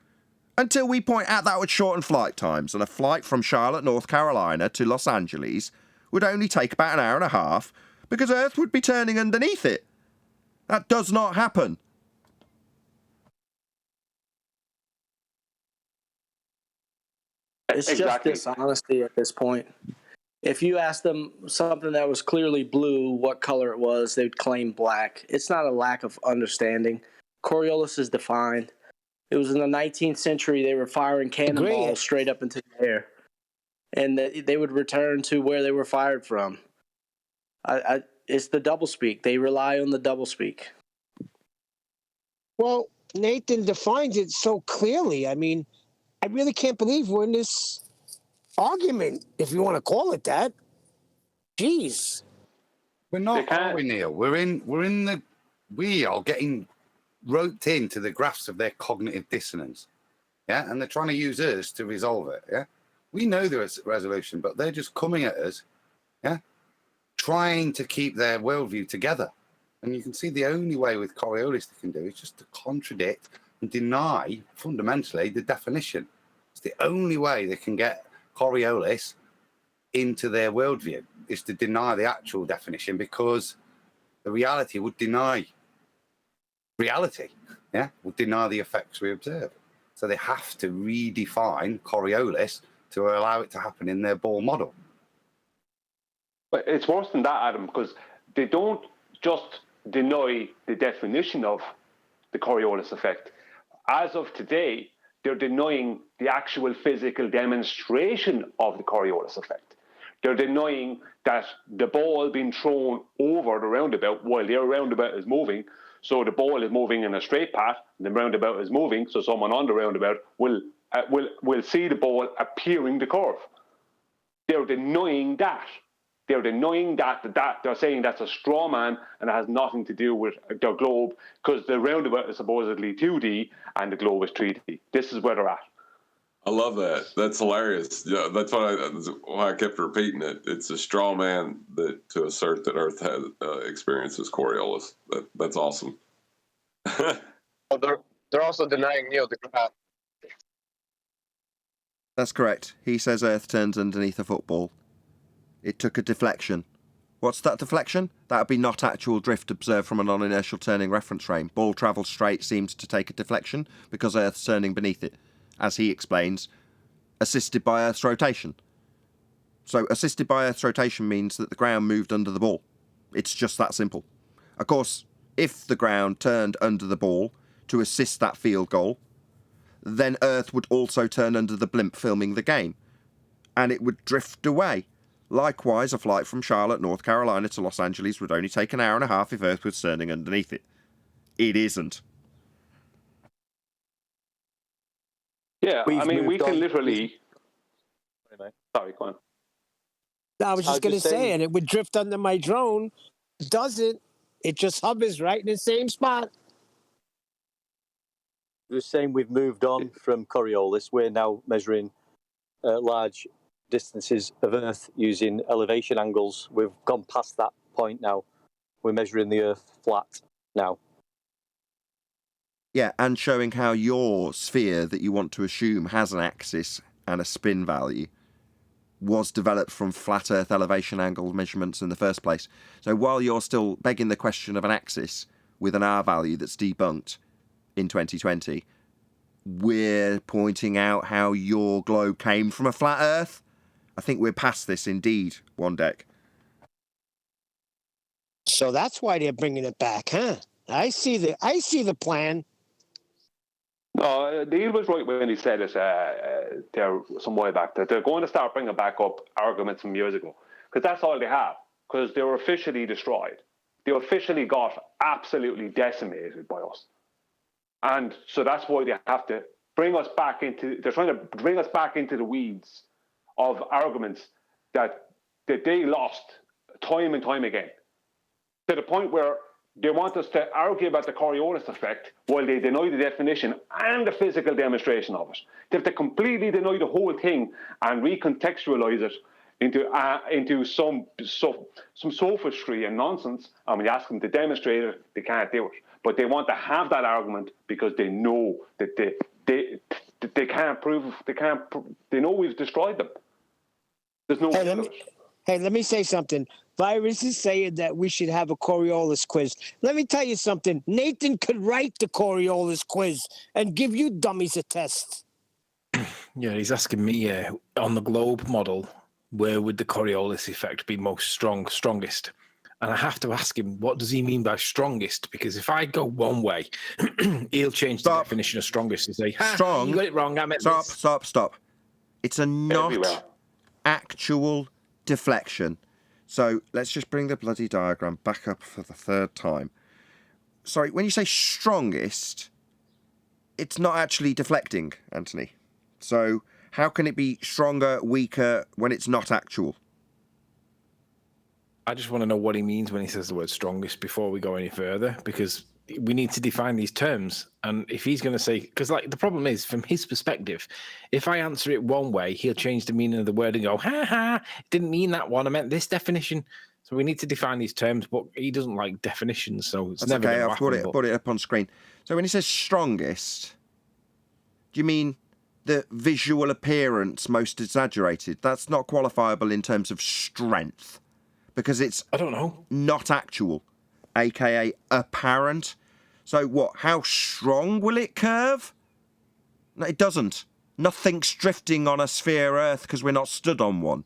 Until we point out that would shorten flight times, and a flight from Charlotte, North Carolina to Los Angeles would only take about an hour and a half because Earth would be turning underneath it. That does not happen. It's Exactly. just dishonesty at this point. If you asked them something that was clearly blue, what color it was, they'd claim black. It's not a lack of understanding. Coriolis is defined. It was in the 19th century they were firing cannonballs straight up into the air. And they would return to where they were fired from. It's the doublespeak. They rely on the doublespeak. Well, Nathan defines it so clearly. I mean, I really can't believe we're in this argument, if you want to call it that. Jeez. We're not, are we, Neil? We are getting roped into the grasp of their cognitive dissonance. Yeah, and they're trying to use us to resolve it. Yeah, we know there's resolution, but they're just coming at us. Yeah, trying to keep their worldview together. And you can see the only way with Coriolis they can do is just to contradict and deny fundamentally the definition. It's the only way they can get Coriolis into their worldview is to deny the actual definition, because the reality would deny reality. Yeah, would deny the effects we observe. So they have to redefine Coriolis to allow it to happen in their ball model. But it's worse than that, Adam, because they don't just deny the definition of the Coriolis effect. As of today, they're denying the actual physical demonstration of the Coriolis effect. They're denying that the ball being thrown over the roundabout while their roundabout is moving. So the ball is moving in a straight path, and the roundabout is moving. So someone on the roundabout will see the ball appearing the curve. They're denying that. They're denying that they're saying that's a straw man and it has nothing to do with the globe, because the roundabout is supposedly 2D and the globe is 3D. This is where they're at. I love that. That's hilarious. Yeah, that's why I kept repeating it. It's a straw man to assert that Earth has experiences Coriolis. That's awesome. Well, they're also denying Neil the graph. That's correct. He says Earth turns underneath a football. It took a deflection. What's that deflection? That would be not actual drift observed from a non-inertial turning reference frame. Ball travels straight seems to take a deflection because Earth's turning beneath it. As he explains, assisted by Earth's rotation. So assisted by Earth's rotation means that the ground moved under the ball. It's just that simple. Of course, if the ground turned under the ball to assist that field goal, then Earth would also turn under the blimp filming the game, and it would drift away. Likewise, a flight from Charlotte, North Carolina to Los Angeles would only take an hour and a half if Earth was turning underneath it. It isn't. Yeah, I mean, we can literally... Sorry, go on. I was just going to say, and it would drift under my drone. It doesn't. It just hovers right in the same spot. Just saying we've moved on from Coriolis. We're now measuring large distances of Earth using elevation angles. We've gone past that point now. We're measuring the Earth flat now. Yeah, and showing how your sphere that you want to assume has an axis and a spin value was developed from flat Earth elevation angle measurements in the first place. So while you're still begging the question of an axis with an R value that's debunked in 2020, we're pointing out how your globe came from a flat Earth. I think we're past this indeed, One Deck. So that's why they're bringing it back, huh? I see the plan. No, Neil was right when he said it there some while back, that they're going to start bringing back up arguments from years ago, because that's all they have, because they were officially destroyed. They officially got absolutely decimated by us. And so that's why they have to bring us back into, they're trying to bring us back into the weeds of arguments that they lost time and time again, to the point where they want us to argue about the Coriolis effect while they deny the definition and the physical demonstration of it. They have to completely deny the whole thing and recontextualize it into some sophistry and nonsense. And when you ask them to demonstrate it, they can't do it. But they want to have that argument because they know that they can't prove, they know we've destroyed them. There's no way to do it. Hey, let me say something. Virus is saying that we should have a Coriolis quiz. Let me tell you something. Nathan could write the Coriolis quiz and give you dummies a test. Yeah, he's asking me on the globe model, where would the Coriolis effect be strongest? And I have to ask him, what does he mean by strongest? Because if I go one way, he'll change the definition of strongest and say, strong. You got it wrong. I meant this. Stop. It's a not actual deflection. So let's just bring the bloody diagram back up for the third time. Sorry, when you say strongest, it's not actually deflecting, Anthony. So how can it be stronger, weaker when it's not actual? I just want to know what he means when he says the word strongest before we go any further, because we need to define these terms. And if he's going to say, because like the problem is, from his perspective, if I answer it one way, he'll change the meaning of the word and go, didn't mean that one. I meant this definition. So we need to define these terms, but he doesn't like definitions. So it's never okay. I've put it up on screen. So when he says strongest, do you mean the visual appearance most exaggerated? That's not qualifiable in terms of strength, because it's not actual, aka apparent. So what? How strong will it curve? No, it doesn't. Nothing's drifting on a sphere Earth because we're not stood on one.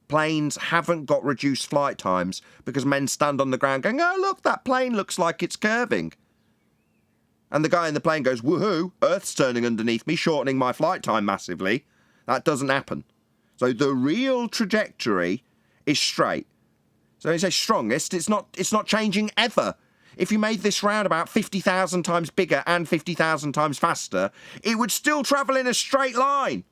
Planes haven't got reduced flight times because men stand on the ground going, oh, look, that plane looks like it's curving. And the guy in the plane goes, woohoo, Earth's turning underneath me, shortening my flight time massively. That doesn't happen. So the real trajectory is straight. So when you say strongest, it's not changing ever. If you made this roundabout 50,000 times bigger and 50,000 times faster, it would still travel in a straight line.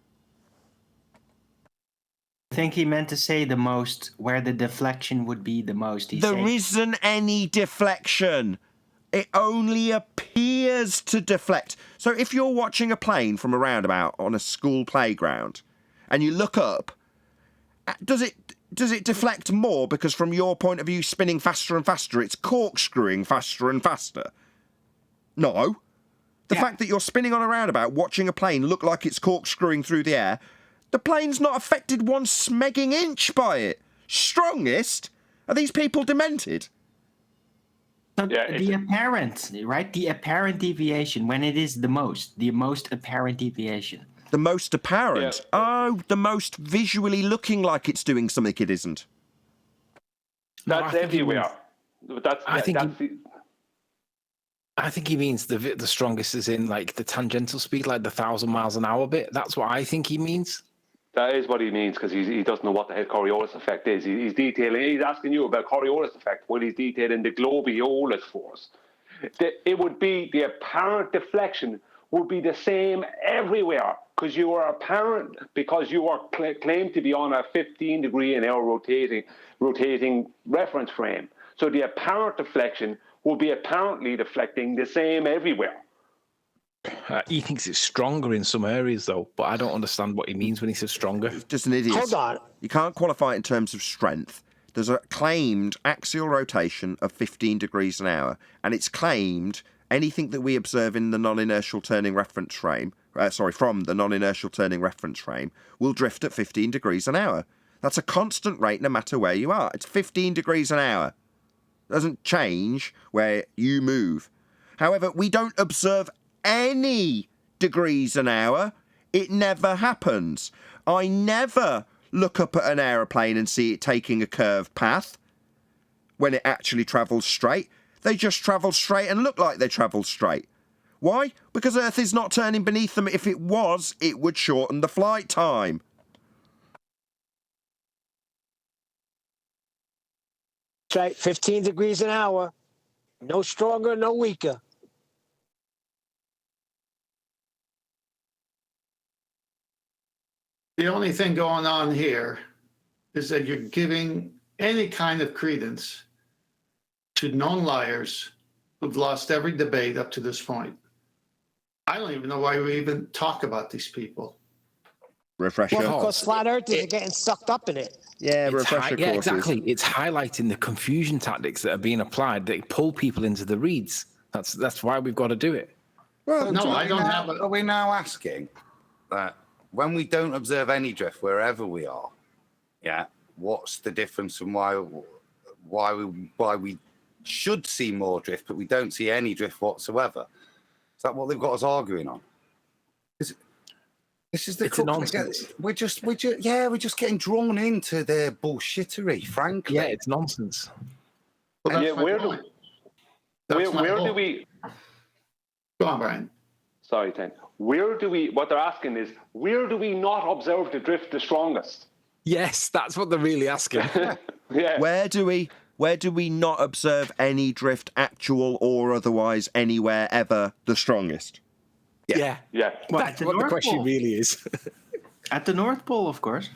I think he meant to say the most, where the deflection would be the most. There isn't any deflection. It only appears to deflect. So if you're watching a plane from a roundabout on a school playground and you look up, does it deflect more because from your point of view spinning faster and faster, it's corkscrewing faster and faster? No. The fact that you're spinning on a roundabout watching a plane look like it's corkscrewing through the air, the plane's not affected one smegging inch by it. Strongest? Are these people demented? So the apparent, right? The apparent deviation, when it is the most apparent deviation. The most apparent? Yeah. Oh, the most visually looking like it's doing something it isn't. That's everywhere. I think he means the strongest is in like the tangential speed, like the 1,000 miles an hour bit. That's what I think he means. That is what he means, because he doesn't know what the hell Coriolis effect is. He's detailing. He's asking you about Coriolis effect while he's detailing the globiolis force. It would be the apparent deflection would be the same everywhere, because you are claimed to be on a 15-degree an hour rotating reference frame. So the apparent deflection will be apparently deflecting the same everywhere. He thinks it's stronger in some areas, though, but I don't understand what he means when he says stronger. He's just an idiot. Hold on. You can't qualify it in terms of strength. There's a claimed axial rotation of 15 degrees an hour, and it's claimed anything that we observe in the non-inertial turning reference frame, from the non-inertial turning reference frame, will drift at 15 degrees an hour. That's a constant rate no matter where you are. It's 15 degrees an hour. It doesn't change where you move. However, we don't observe any degrees an hour. It never happens. I never look up at an aeroplane and see it taking a curved path when it actually travels straight. They just travel straight and look like they travel straight. Why? Because Earth is not turning beneath them. If it was, it would shorten the flight time. That's right, 15 degrees an hour. No stronger, no weaker. The only thing going on here is that you're giving any kind of credence to known liars who've lost every debate up to this point. I don't even know why we even talk about these people. Refresher. Well, because flat earthers are getting sucked up in it. Yeah, It's refresher yeah, courses. exactly. It's highlighting the confusion tactics that are being applied that pull people into the reeds. That's why we've got to do it. Well, No, do I we don't now- have a- Are we now asking that when we don't observe any drift wherever we are, yeah, what's the difference and why we should see more drift, but we don't see any drift whatsoever? Is that what they've got us arguing on? This is the It's a crux. nonsense. We're just getting drawn into their bullshittery, frankly. Yeah, it's nonsense. Well, that's Yeah, my where point. where That's my do point. we? Go on, Brian. Sorry, Ten. Where do we? What they're asking is, where do we not observe the drift the strongest? Yes, that's what they're really asking. Yeah. Where do we not observe any drift, actual or otherwise, anywhere ever the strongest? Yeah. Yeah. Well, That's at the what the North question Pole. really is. At the North Pole, of course.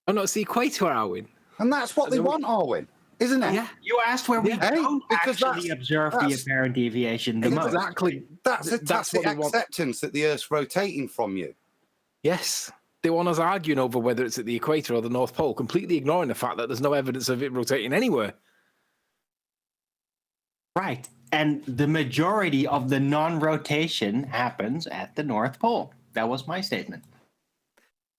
Oh, no, it's the equator, Arwin. And that's what they want, Arwin, isn't it? Yeah, you asked where we Yeah. don't Because actually observe the that's- apparent deviation the most. Exactly. That's a That's tacit what they want. acceptance that the Earth's rotating from you. Yes. They want us arguing over whether it's at the equator or the North Pole, completely ignoring the fact that there's no evidence of it rotating anywhere. Right. And the majority of the non-rotation happens at the North Pole. That was my statement.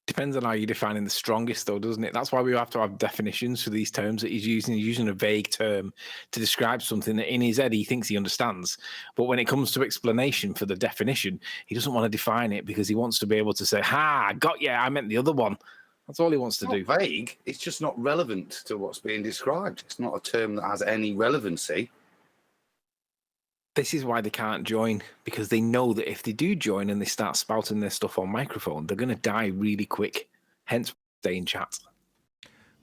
Depends on how you're defining the strongest, though, doesn't it? That's why we have to have definitions for these terms that he's using. He's using a vague term to describe something that in his head he thinks he understands. But when it comes to explanation for the definition, he doesn't want to define it because he wants to be able to say, "Ha, got you, I meant the other one." That's all he wants to It's do. not vague. It's just not relevant to what's being described. It's not a term that has any relevancy. This is why they can't join, because they know that if they do join and they start spouting their stuff on microphone, they're going to die really quick. Hence, stay in chat.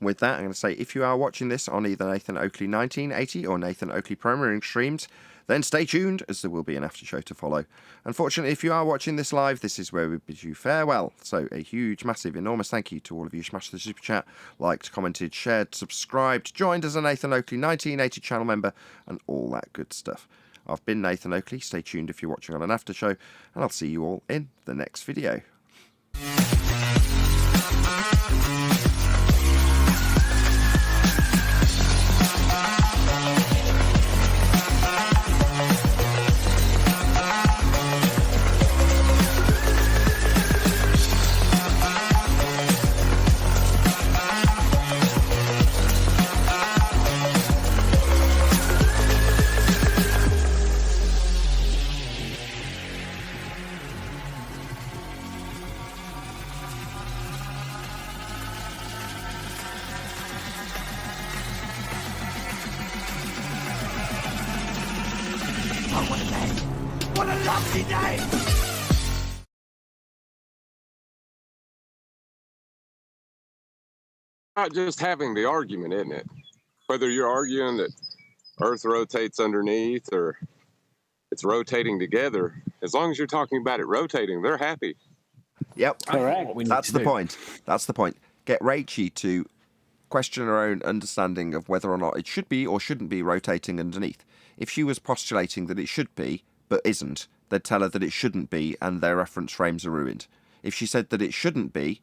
With that, I'm going to say, if you are watching this on either Nathan Oakley 1980 or Nathan Oakley Premiering streams, then stay tuned, as there will be an after show to follow. Unfortunately, if you are watching this live, this is where we bid you farewell. So a huge, massive, enormous thank you to all of you who smashed the super chat, liked, commented, shared, subscribed, joined as a Nathan Oakley 1980 channel member, and all that good stuff. I've been Nathan Oakley. Stay tuned if you're watching on an after show, and I'll see you all in the next video. What a lovely day! Not just having the argument, isn't it? Whether you're arguing that Earth rotates underneath or it's rotating together, as long as you're talking about it rotating, they're happy. Yep. Correct. That's the point. That's the point. Get Rachie to question her own understanding of whether or not it should be or shouldn't be rotating underneath. If she was postulating that it should be, but isn't, they'd tell her that it shouldn't be, and their reference frames are ruined. If she said that it shouldn't be,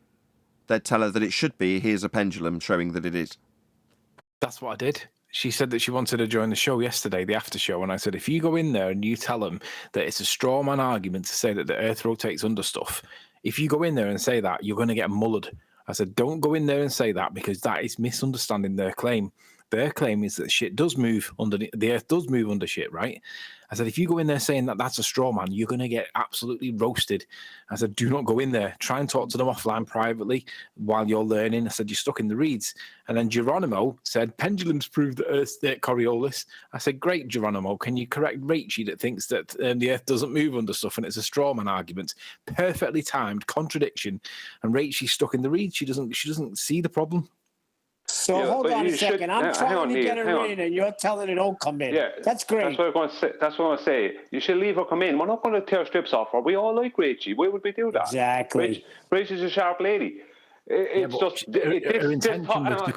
they'd tell her that it should be. Here's a pendulum showing that it is. That's what I did. She said that she wanted to join the show yesterday, the after show, and I said, if you go in there and you tell them that it's a straw man argument to say that the Earth rotates under stuff, if you go in there and say that, you're going to get mullered. I said, don't go in there and say that, because that is misunderstanding their claim. Their claim is that shit does move under the earth does move under shit, right? I said, if you go in there saying that that's a straw man, you're going to get absolutely roasted. I said, do not go in there. Try and talk to them offline privately while you're learning. I said, you're stuck in the reeds. And then Geronimo said, pendulums prove the earth's Coriolis. I said, great, Geronimo. Can you correct Rachie that thinks that the earth doesn't move under stuff and it's a straw man argument? Perfectly timed contradiction. And Rachie's stuck in the reeds. She doesn't see the problem. So Yeah, hold but on a you second. should- I'm hang trying on, to Neil, get her hang on. in, and you're telling her don't come in. Yeah, That's great. That's what I'm going to say. That's what I'm going to say. You should leave her come in. We're not going to tear strips off her. We all like Rachie. Why would we do that? Exactly. Rachie's a sharp lady. It's but just her this intention was topic.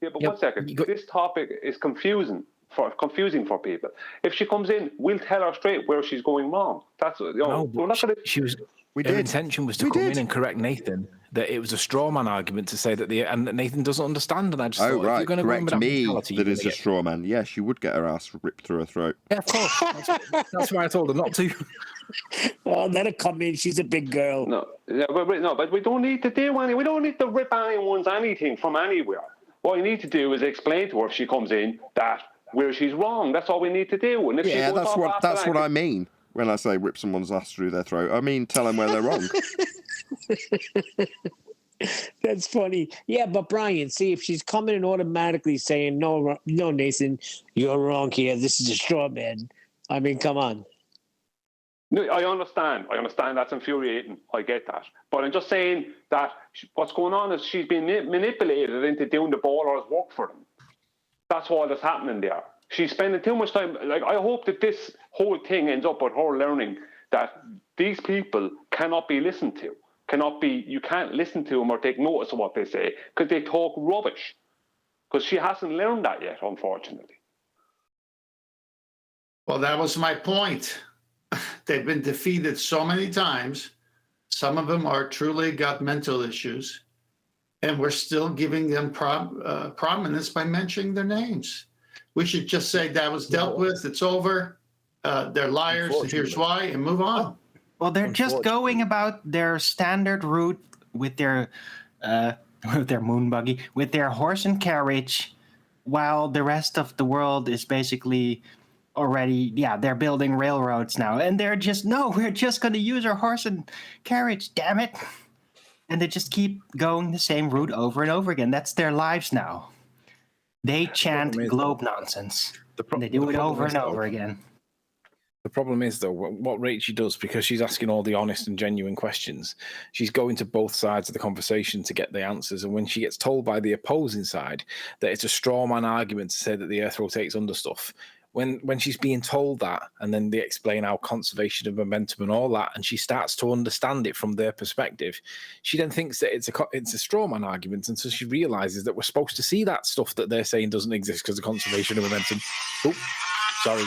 Yeah, One second. This topic is confusing for people. If she comes in, we'll tell her straight where she's going wrong. That's we're not going to. Her intention was to come in and correct Nathan that it was a straw man argument to say that and that Nathan doesn't understand. And I just thought, if right. you're going to go in Correct with that me mentality, that you're is a gonna get- straw man. Yeah, she would get her ass ripped through her throat. Yeah, of course. That's why I told her not to. Oh, let her come in. She's a big girl. No, but we don't need to do anything. We don't need to rip anyone's anything from anywhere. What we need to do is explain to her if she comes in that where she's wrong. That's all we need to do. And if she Yeah, goes off after that's that, what I mean when I say rip someone's ass through their throat. I mean tell them where they're wrong. That's funny. Yeah, but Brian, see, if she's coming and automatically saying, no, Nathan, you're wrong here. This is a straw man. I mean, come on. No, I understand. That's infuriating. I get that. But I'm just saying that what's going on is she's been manipulated into doing the baller's work for them. That's all that's happening there. She's spending too much time. Like, I hope that this whole thing ends up with her learning that these people cannot be listened to. You can't listen to them or take notice of what they say because they talk rubbish. Because she hasn't learned that yet, unfortunately. Well, that was my point. They've been defeated so many times. Some of them are truly got mental issues, and we're still giving them prominence by mentioning their names. We should just say that was dealt with. It's over. They're liars. Here's why, and move on. Well, they're just going about their standard route with their moon buggy, with their horse and carriage, while the rest of the world is basically already, they're building railroads now. And they're just, no, we're just going to use our horse and carriage, damn it. And they just keep going the same route over and over again. That's their lives now. They chant globe nonsense. And they do it over and over again. The problem is, though, what Rachie does, because she's asking all the honest and genuine questions, she's going to both sides of the conversation to get the answers. And when she gets told by the opposing side that it's a straw man argument to say that the earth rotates under stuff, when she's being told that, and then they explain how conservation of momentum and all that, and she starts to understand it from their perspective, she then thinks that it's a straw man argument, and so she realizes that we're supposed to see that stuff that they're saying doesn't exist because of conservation of momentum. Oh, sorry.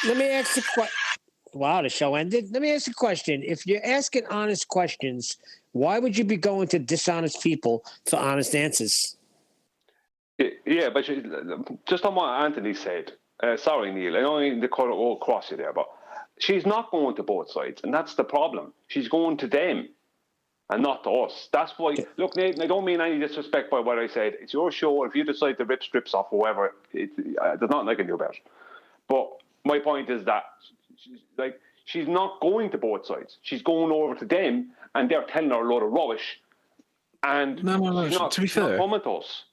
Let me ask a question. Wow, the show ended. Let me ask a question. If you're asking honest questions, why would you be going to dishonest people for honest answers? Yeah, but just on what Anthony said, sorry, Neil, I don't mean to cut it all across you there, but she's not going to both sides, and that's the problem. She's going to them and not to us. That's why, look, Nathan, I don't mean any disrespect by what I said. It's your show. If you decide to rip strips off or whatever, there's nothing I can do about it. But my point is that she's not going to both sides. She's going over to them, and they're telling her a load of rubbish. And no. To be fair, not coming to us.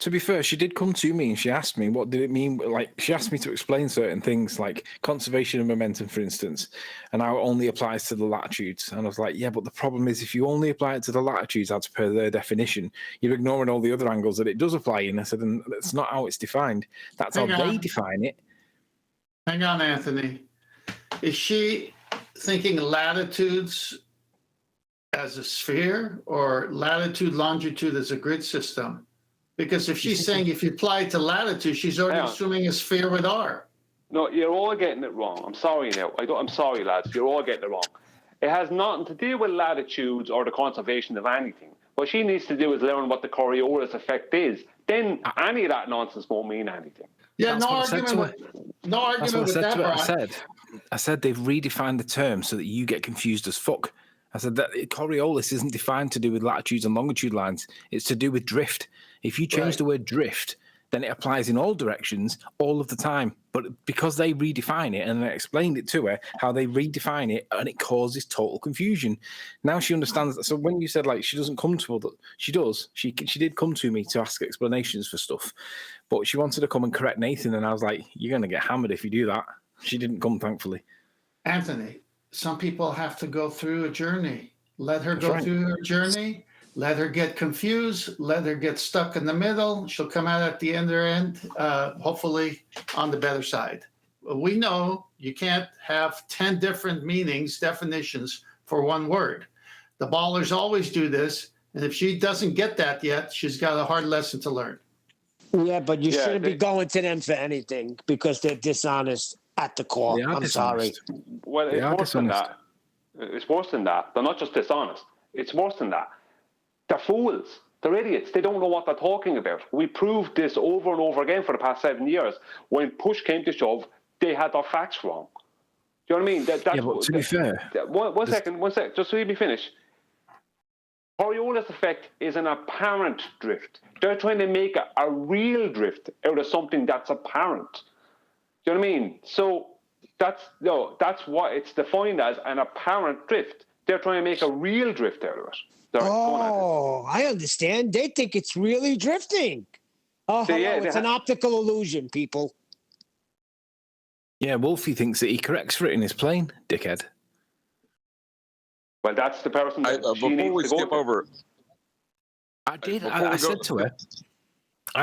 To be fair, she did come to me and she asked me, what did it mean? Like, she asked me to explain certain things, like conservation of momentum, for instance, and how it only applies to the latitudes. And I was like, yeah, but the problem is if you only apply it to the latitudes as per their definition, you're ignoring all the other angles that it does apply in. I said, and that's not how it's defined. That's how they define it. Hang on, Anthony. Is she thinking latitudes as a sphere or latitude, longitude as a grid system? Because if she's saying if you apply it to latitude, she's already assuming a sphere with R. No, you're all getting it wrong. I'm sorry now. I'm sorry, lads. You're all getting it wrong. It has nothing to do with latitudes or the conservation of anything. What she needs to do is learn what the Coriolis effect is. Then any of that nonsense won't mean anything. Yeah, no argument with that. I said they've redefined the term so that you get confused as fuck. I said that Coriolis isn't defined to do with latitudes and longitude lines. It's to do with drift. If you change the word drift, then it applies in all directions all of the time. But because they redefine it, and I explained it to her, how they redefine it, and it causes total confusion. Now she understands that. So when you said, like, she doesn't come to her, she does. She did come to me to ask explanations for stuff. But she wanted to come and correct Nathan, and I was like, you're going to get hammered if you do that. She didn't come, thankfully. Anthony, some people have to go through a journey. Let her go through her journey. Let her get confused. Let her get stuck in the middle. She'll come out at the end, hopefully on the better side. We know you can't have 10 different meanings, definitions for one word. The ballers always do this. And if she doesn't get that yet, she's got a hard lesson to learn. Yeah, but you shouldn't be going to them for anything because they're dishonest at the core. I'm sorry. Well, it's worse than that. It's worse than that. They're not just dishonest. It's worse than that. They're fools. They're idiots. They don't know what they're talking about. We proved this over and over again for the past 7 years. When push came to shove, they had their facts wrong. Do you know what I mean? But to be fair... One second, just so let me finish. Coriolis effect is an apparent drift. They're trying to make a real drift out of something that's apparent. Do you know what I mean? So that's what it's defined as, an apparent drift. They're trying to make a real drift out of it. I understand. They think it's really drifting. Oh, it's an optical illusion, people. Yeah, Wolfie thinks that he corrects for it in his plane, dickhead. Well, that's the person that she needs before we to go skip to. over... I did. I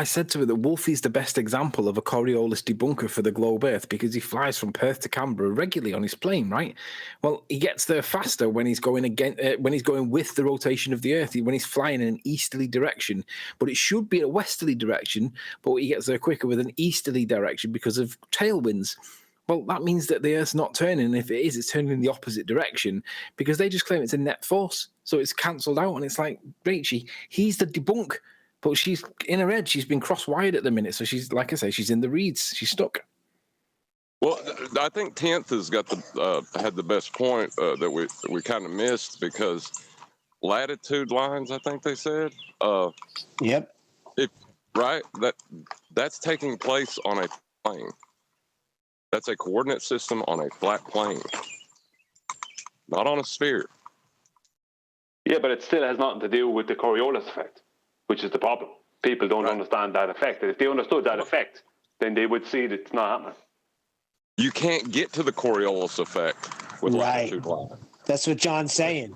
said to her that Wolfie's the best example of a Coriolis debunker for the globe Earth because he flies from Perth to Canberra regularly on his plane, right? Well, he gets there faster when he's going with the rotation of the Earth, when he's flying in an easterly direction. But it should be a westerly direction, but he gets there quicker with an easterly direction because of tailwinds. Well, that means that the Earth's not turning, and if it is, it's turning in the opposite direction because they just claim it's a net force, so it's cancelled out, and it's like, Rachie, he's the debunk. But she's in her head. She's been cross-wired at the minute, so she's, like I say, she's in the reeds. She's stuck. Well, I think 10th has got had the best point that we kind of missed because latitude lines, I think they said. Yep. That's taking place on a plane. That's a coordinate system on a flat plane, not on a sphere. Yeah, but it still has nothing to do with the Coriolis effect, which is the problem. People don't understand that effect. And if they understood that effect, then they would see that it's not happening. You can't get to the Coriolis effect with latitude line. That's what John's saying.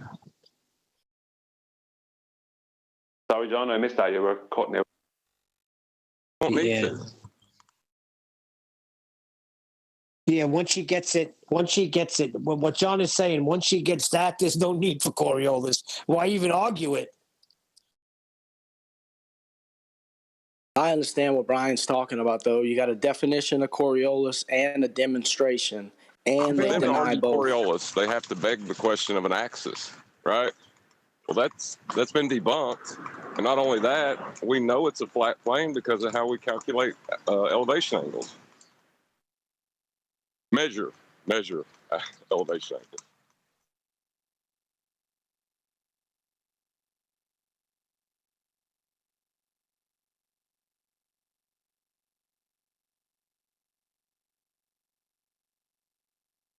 Sorry, John, I missed that. You were cutting out. Don't need to. Yeah, once she gets it, what John is saying, once she gets that, there's no need for Coriolis. Why even argue it? I understand what Brian's talking about, though. You got a definition of Coriolis and a demonstration, and they deny both. Coriolis, they have to beg the question of an axis, right? Well, that's been debunked, and not only that, we know it's a flat plane because of how we calculate elevation angles. Measure elevation angles.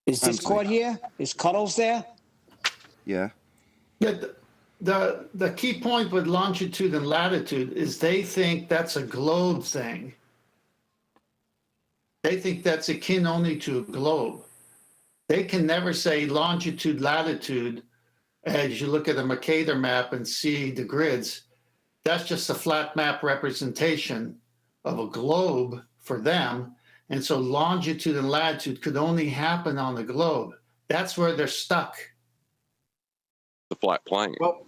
Is Discord here? Is Cuddles there? Yeah. Yeah. The key point with longitude and latitude is they think that's a globe thing. They think that's akin only to a globe. They can never say longitude, latitude, as you look at a Mercator map and see the grids. That's just a flat map representation of a globe for them. And so longitude and latitude could only happen on the globe. That's where they're stuck. The flat plane. Well,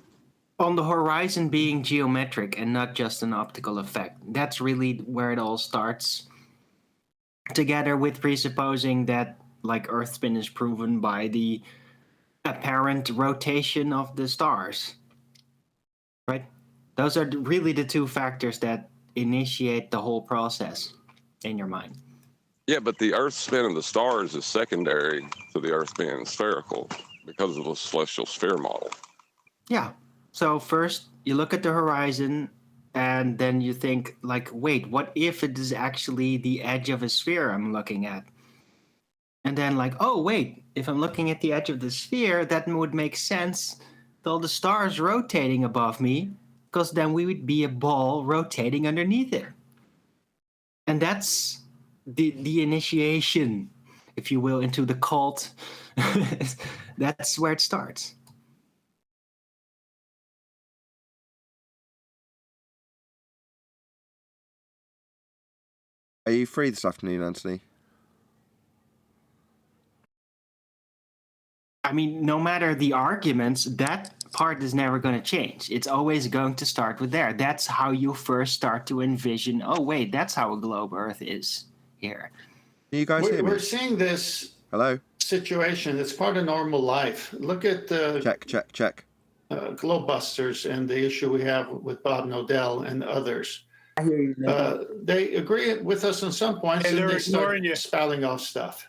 on the horizon being geometric and not just an optical effect, that's really where it all starts. Together with presupposing that, like, Earth spin is proven by the apparent rotation of the stars. Right? Those are really the two factors that initiate the whole process in your mind. Yeah, but the Earth spin of the stars is secondary to the Earth being spherical because of the celestial sphere model. Yeah. So first, you look at the horizon, and then you think, like, wait, what if it is actually the edge of a sphere I'm looking at? And then, like, oh, wait, if I'm looking at the edge of the sphere, that would make sense with all the stars rotating above me, because then we would be a ball rotating underneath it. And that's the initiation, if you will, into the cult. That's where it starts. Are you free this afternoon, Anthony? I mean, no matter the arguments, that part is never going to change. It's always going to start with there. That's how you first start to envision, oh, wait, that's how a globe Earth is here. Can you guys hear me? We're seeing this Hello? situation. It's part of normal life. Look at the Check. Globe Busters and the issue we have with Bob Nodell and others. I hear you. They agree with us on some points, and they start spouting off stuff.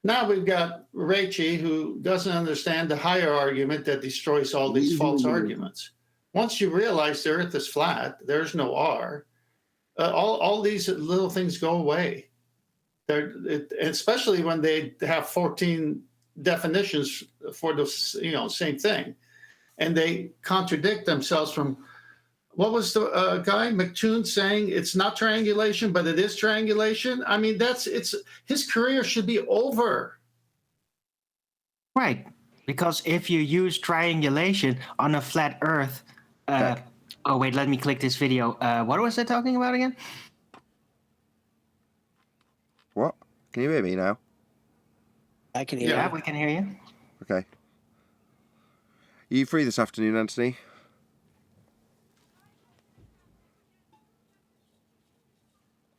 Now we've got Raichi, who doesn't understand the higher argument that destroys all these false arguments. Once you realize the Earth is flat, there's no R, all these little things go away. Especially when they have 14 definitions for the same thing, and they contradict themselves from. What was the guy McToon saying? It's not triangulation, but it is triangulation. I mean, his career should be over. Right, because if you use triangulation on a flat Earth, oh wait, let me click this video. What was I talking about again? What? Can you hear me now? I can hear you. Yeah, we can hear you. Okay. Are you free this afternoon, Anthony?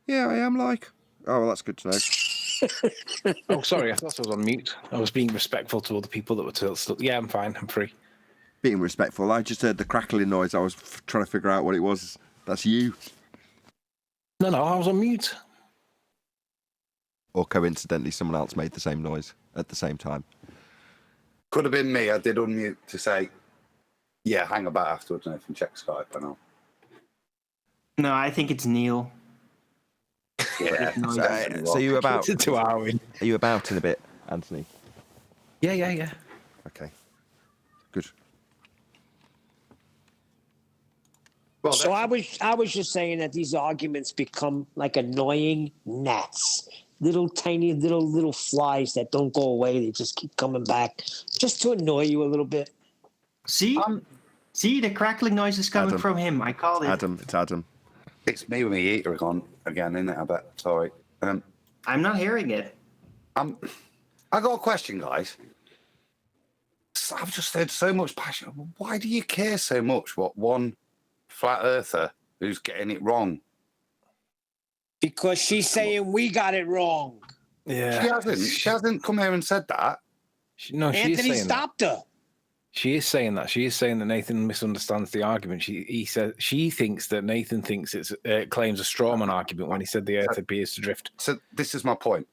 Yeah, I am, like. Oh, well, that's good to know. Oh, sorry, I thought I was on mute. I was being respectful to other people that were still. Yeah, I'm fine. I'm free. Being respectful. I just heard the crackling noise. I was trying to figure out what it was. That's you. No, I was on mute. Or coincidentally, someone else made the same noise at the same time. Could have been me. I did unmute to say, yeah, hang about afterwards, and if you check Skype, I know. No, I think it's Neil. Yeah. So you about? 2 hours. Are you about in a bit, Anthony? Yeah. Okay. Good. Well, so I was just saying that these arguments become like annoying gnats, little tiny little flies that don't go away. They just keep coming back, just to annoy you a little bit. See, the crackling noise is coming from him. I called it. It's Adam. It's me with my eater again, isn't it? I bet. Sorry. I'm not hearing it. I got a question, guys. I've just heard so much passion. Why do you care so much what one flat earther who's getting it wrong? Because she's saying we got it wrong. Yeah. She hasn't come here and said that. Anthony stopped her. She is saying that. She is saying that Nathan misunderstands the argument. She thinks that Nathan thinks claims a strawman argument when he said the Earth appears to drift. So this is my point.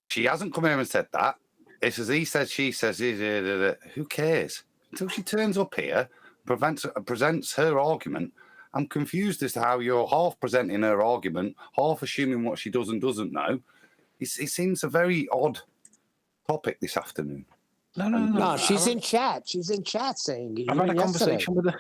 She hasn't come here and said that. It's as he says, she says. Who cares? Until she turns up here, presents her argument. I'm confused as to how you're half presenting her argument, half assuming what she does and doesn't know. It seems a very odd topic this afternoon. No, she's in chat. She's in chat saying. I've had a conversation with her.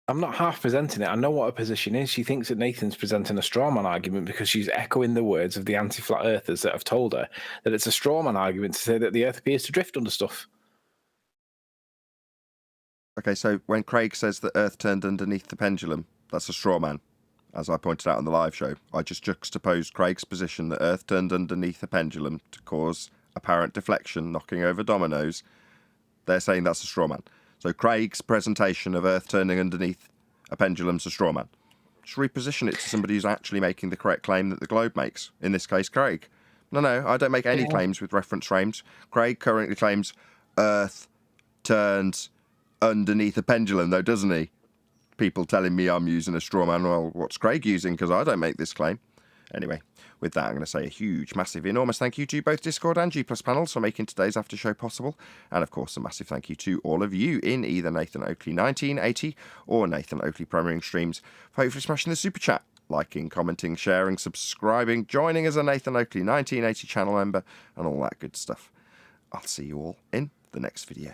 I'm not half presenting it. I know what her position is. She thinks that Nathan's presenting a strawman argument because she's echoing the words of the anti-flat earthers that have told her that it's a strawman argument to say that the Earth appears to drift under stuff. Okay, so when Craig says that Earth turned underneath the pendulum, that's a straw man. As I pointed out on the live show, I just juxtaposed Craig's position that Earth turned underneath the pendulum to cause apparent deflection, knocking over dominoes. They're saying that's a straw man. So Craig's presentation of Earth turning underneath a pendulum's a straw man. Just reposition it to somebody who's actually making the correct claim that the globe makes. In this case, Craig. No, I don't make any claims with reference frames. Craig currently claims Earth turns underneath a pendulum, though, doesn't he? People telling me I'm using a straw man. Well, what's Craig using? Because I don't make this claim. Anyway, With that, I'm going to say a huge, massive, enormous thank you to both Discord and G Plus panels for making today's after show possible. And of course, a massive thank you to all of you in either Nathan Oakley 1980 or Nathan Oakley Premiering streams for hopefully smashing the super chat, liking, commenting, sharing, subscribing, joining as a Nathan Oakley 1980 channel member, and all that good stuff. I'll see you all in the next video.